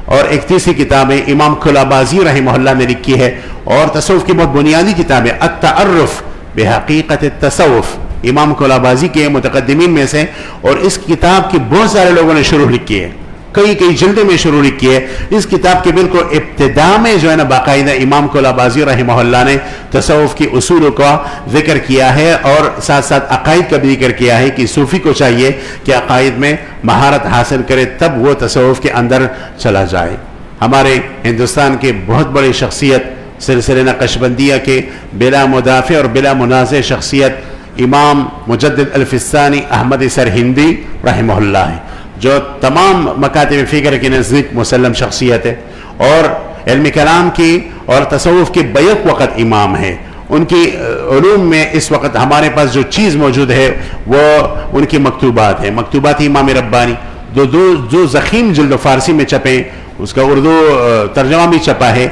Speaker 1: اور ایک تیسری کتاب ہے امام کلابازی رحمہ اللہ نے لکھی ہے، اور تصوف کی بہت بنیادی کتاب ہے التعرف بحقیقت التصوف، امام کلابازی کے متقدمین میں سے. اور اس کتاب کی بہت سارے لوگوں نے شروح لکھی ہے، کئی جلدیں میں شروع لکھی ہے. اس کتاب کے بالکل ابتدا میں جو ہے نا باقاعدہ امام کلابازی رحمہ اللہ نے تصوف کی اصولوں کا ذکر کیا ہے، اور ساتھ ساتھ عقائد کا بھی ذکر کیا ہے کہ صوفی کو چاہیے کہ عقائد میں مہارت حاصل کرے، تب وہ تصوف کے اندر چلا جائے. ہمارے ہندوستان کے بہت بڑی شخصیت سلسلہ نقشبندیہ کے بلا مدافع اور بلا منازع شخصیت امام مجدد الفسانی احمد سرہندی رحمہ اللہ ہے، جو تمام مکاتب فکر کے نزدیک مسلم شخصیت ہے، اور علم کلام کی اور تصوف کے بیک وقت امام ہے. ان کی علوم میں اس وقت ہمارے پاس جو چیز موجود ہے وہ ان کی مکتوبات ہیں، مکتوبات امام ربانی، جو ضخیم جلد فارسی میں چھپے، اس کا اردو ترجمہ بھی چھپا ہے.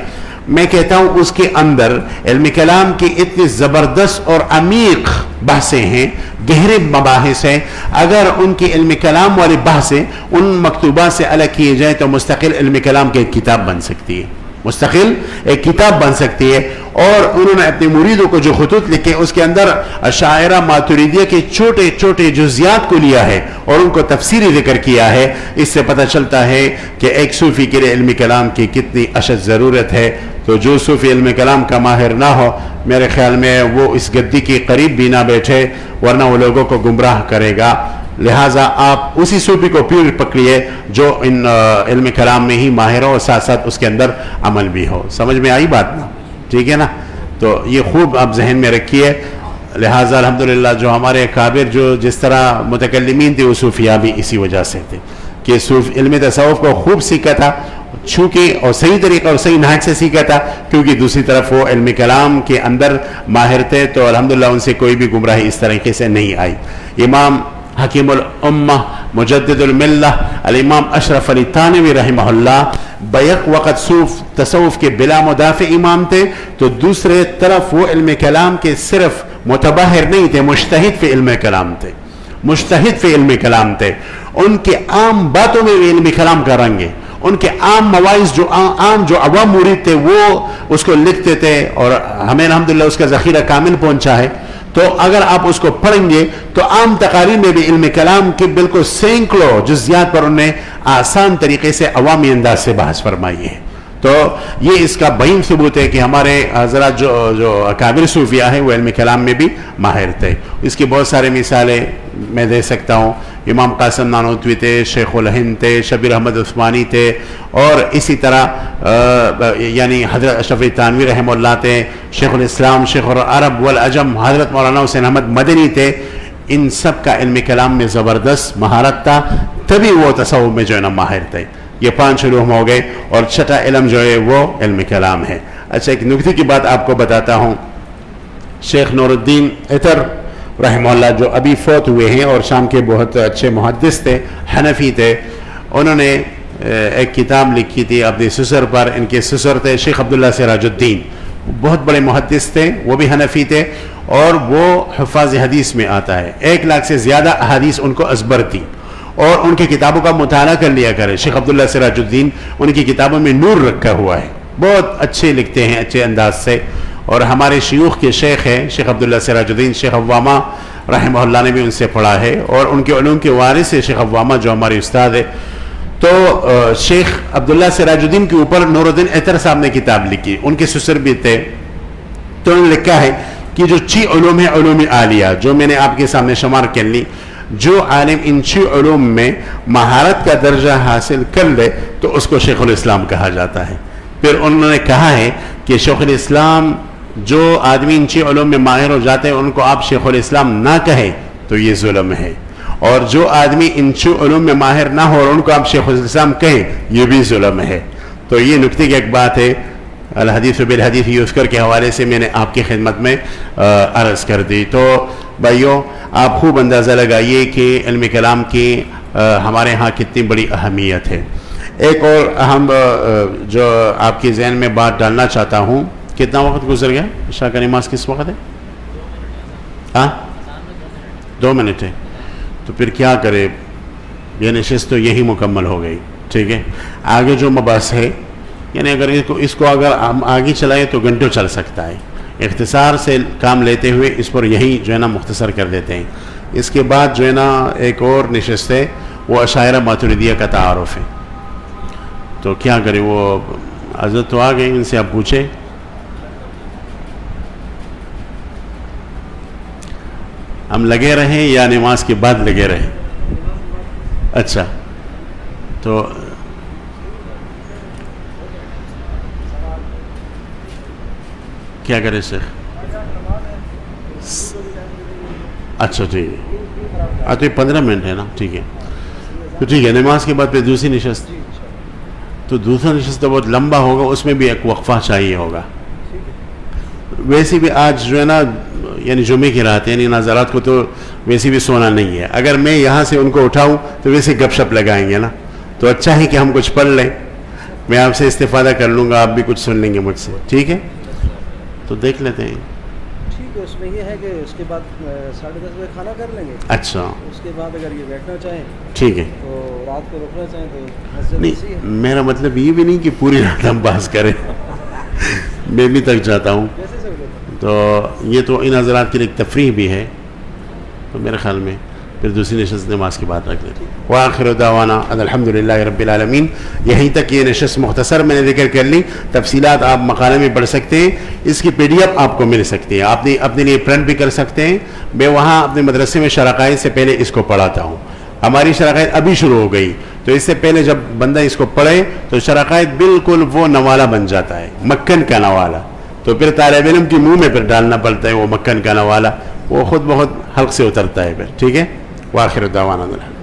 Speaker 1: میں کہتا ہوں اس کے اندر علم کلام کی اتنی زبردست اور عمیق بحثیں ہیں، گہرے مباحث ہیں. اگر ان کی علم کلام والی بحثیں ان مکتوبات سے الگ کیے جائیں تو مستقل علم کلام کی ایک کتاب بن سکتی ہے، مستقل ایک کتاب بن سکتی ہے. اور انہوں نے اپنے مریدوں کو جو خطوط لکھے اس کے اندر اشاعرہ ماتریدیہ کے چھوٹے چھوٹے جزیات کو لیا ہے اور ان کو تفصیلی ذکر کیا ہے. اس سے پتہ چلتا ہے کہ ایک صوفی کے لیے علم کلام کی کتنی اشد ضرورت ہے. تو جو صوفی علم کلام کا ماہر نہ ہو، میرے خیال میں وہ اس گدی کے قریب بھی نہ بیٹھے، ورنہ وہ لوگوں کو گمراہ کرے گا. لہٰذا آپ اسی صوفی کو پیر پکڑیے جو ان علم کلام میں ہی ماہر ہو اور ساتھ ساتھ اس کے اندر عمل بھی ہو. سمجھ میں آئی بات نا؟ ٹھیک ہے نا؟ تو یہ خوب آپ ذہن میں رکھیے. لہٰذا الحمدللہ جو ہمارے کابر جو جس طرح متکلمین تھے وہ صوفیہ بھی اسی وجہ سے تھے کہ علم تصوف کو خوب سیکھا تھا، چونکہ اور صحیح طریقہ اور صحیح نہج سے سیکھا تھا، کیونکہ دوسری طرف وہ علم کلام کے اندر ماہر تھے. تو الحمدللہ ان سے کوئی بھی گمراہی اس طریقے سے نہیں آئی. امام حکیم الامہ مجدد الملہ الامام اشرف علی تھانوی رحمہ اللہ بیک وقت تصوف کے بلا مدافع امام تھے، تو دوسرے طرف وہ علم کلام کے صرف متباہر نہیں تھے، مجتہد فی علم کلام تھے، مجتہد فی علم کلام تھے. ان کے عام باتوں میں علم کلام کا رنگ ہے، ان کے عام مواعظ جو عوام مرید تھے وہ اس کو لکھتے تھے، اور ہمیں الحمدللہ اس کا ذخیرہ کامل پہنچا ہے. تو اگر آپ اس کو پڑھیں گے تو عام تقاریر میں بھی علم کلام کے بالکل سینکڑوں جزیات پر انہوں نے آسان طریقے سے عوامی انداز سے بحث فرمائی ہے. تو یہ اس کا بہین ثبوت ہے کہ ہمارے حضرات جو اکابر صوفیاء ہیں وہ علم کلام میں بھی ماہر تھے. اس کی بہت سارے مثالیں میں دے سکتا ہوں. امام قاسم نانوتوی تھے، شیخ الہند تھے، شبیر احمد عثمانی تھے، اور اسی طرح یعنی حضرت اشرف تھانوی رحمہ اللہ تھے، شیخ الاسلام، شیخ العرب والعجم حضرت مولانا حسین احمد مدنی تھے. ان سب کا علم کلام میں زبردست مہارت تھا، تبھی وہ تصوف میں جو ہے نا ماہر تھے. یہ 5 علوم ہو گئے، اور چھٹا علم جو ہے وہ علم کلام ہے. اچھا، ایک نکتے کی بات آپ کو بتاتا ہوں. شیخ نور الدین عطر رحمہ اللہ جو ابھی فوت ہوئے ہیں اور شام کے بہت اچھے محدث تھے، حنفی تھے، انہوں نے ایک کتاب لکھی تھی اپنے سسر پر. ان کے سسر تھے شیخ عبداللہ سراج الدین، بہت بڑے محدث تھے، وہ بھی حنفی تھے، اور وہ حفاظ حدیث میں آتا ہے. 1 لاکھ سے زیادہ احادیث ان کو ازبر تھی، اور ان کی کتابوں کا مطالعہ کر لیا کرے. شیخ عبداللہ سراج الدین ان کی کتابوں میں نور رکھا ہوا ہے، بہت اچھے لکھتے ہیں اچھے انداز سے. اور ہمارے شیوخ کے شیخ ہیں شیخ عبداللہ سراج الدین، شیخ عوامہ رحمہ اللہ نے بھی ان سے پڑھا ہے، اور ان کے علوم کے وارث ہے شیخ عوامہ جو ہمارے استاد ہے. تو شیخ عبداللہ سراج الدین کے اوپر نور الدین عطر صاحب نے کتاب لکھی، ان کے سسر بھی تھے. تو انہوں نے لکھا ہے کہ جو 6 علوم ہیں علوم عالیہ، جو میں نے آپ کے سامنے شمار کر لی، جو عالم ان 6 علوم میں مہارت کا درجہ حاصل کر لے تو اس کو شیخ الاسلام کہا جاتا ہے. پھر انہوں نے کہا ہے کہ شیخ الاسلام، جو آدمی ان 6 علوم میں ماہر ہو جاتے ہیں ان کو آپ شیخ الاسلام نہ کہیں تو یہ ظلم ہے، اور جو آدمی ان 6 علوم میں ماہر نہ ہو اور ان کو آپ شیخ الاسلام کہیں یہ بھی ظلم ہے. تو یہ نکتے کی ایک بات ہے، الحدیث بالحدیث یذکر کے حوالے سے میں نے آپ کی خدمت میں عرض کر دی. تو بھائیوں، آپ خوب اندازہ لگائیے کہ علم کلام کی ہمارے ہاں کتنی بڑی اہمیت ہے. ایک اور اہم جو آپ کے ذہن میں بات ڈالنا چاہتا ہوں. کتنا وقت گزر گیا؟ عشاء کا نماز کس وقت ہے؟ ہاں 2 منٹ ہے. تو پھر کیا کرے، یہ نشست تو یہی مکمل ہو گئی. ٹھیک ہے، آگے جو مباحث ہے، یعنی اگر اس کو اگر ہم آگے چلائیں تو گھنٹوں چل سکتا ہے. اختصار سے کام لیتے ہوئے اس پر یہی جو ہے نا مختصر کر دیتے ہیں. اس کے بعد جو ہے نا ایک اور نشست ہے، وہ اشاعرہ ماتریدیہ کا تعارف ہے. تو کیا کرے، وہ حضرت تو آ گئے، ان سے آپ پوچھیں. ہم لگے رہیں یا نماز کے بعد لگے رہیں؟ اچھا، تو کیا کرے شیخ؟ اچھا ٹھیک ہے، تو 15 منٹ ہے نا. ٹھیک ہے، تو ٹھیک ہے، نماز کے بعد پھر دوسری نشست. تو دوسرا نشست تو بہت لمبا ہوگا، اس میں بھی ایک وقفہ چاہیے ہوگا. ویسے بھی آج جو ہے نا یعنی جمعے کی رات ہے، یعنی ناظرات کو تو ویسے بھی سونا نہیں ہے. اگر میں یہاں سے ان کو اٹھاؤں تو ویسے گپ شپ لگائیں گے نا. تو اچھا ہے کہ ہم کچھ پڑھ لیں، میں آپ سے استفادہ کر لوں گا، آپ بھی کچھ سن لیں گے مجھ سے. ٹھیک ہے، تو دیکھ لیتے ہیں.
Speaker 2: ٹھیک ہے، اس میں یہ ہے کہ اس کے بعد 10:30 بجے کھانا کر لیں گے.
Speaker 1: اچھا،
Speaker 2: اس کے بعد اگر یہ بیٹھنا چاہیں
Speaker 1: ٹھیک ہے،
Speaker 2: تو رات کو رکنا چاہیں تو مسجد
Speaker 1: نہیں.
Speaker 2: ایسی ہے.
Speaker 1: میرا مطلب یہ بھی نہیں کہ پوری رات ہم بحث کریں، میں بھی تک جاتا ہوں.
Speaker 2: جیسے سر ہوتا
Speaker 1: تو یہ تو ان حضرات کے لیے تفریح بھی ہے. تو میرے خیال میں پھر دوسری نشست نماز کی بات رکھ لیتے ہیں. وآخر دعوانا الحمدللہ رب العالمین. یہیں تک یہ نشست مختصر میں نے ذکر کر لی. تفصیلات آپ مقالے میں پڑھ سکتے ہیں. اس کی PDF آپ کو مل سکتی ہے، آپ اپنے لیے پرنٹ بھی کر سکتے ہیں. میں وہاں اپنے مدرسے میں شرقائد سے پہلے اس کو پڑھاتا ہوں. ہماری شرقائد ابھی شروع ہو گئی، تو اس سے پہلے جب بندہ اس کو پڑھے تو شرقائد بالکل وہ نوالا بن جاتا ہے، مکھن کا نوالا. تو پھر طالب علم کے منہ میں پھر ڈالنا پڑتا ہے وہ مکھن کا نوالا، وہ خود بہت حلق سے اترتا ہے پھر. ٹھیک ہے، وآخر دعوانا الحمدللہ.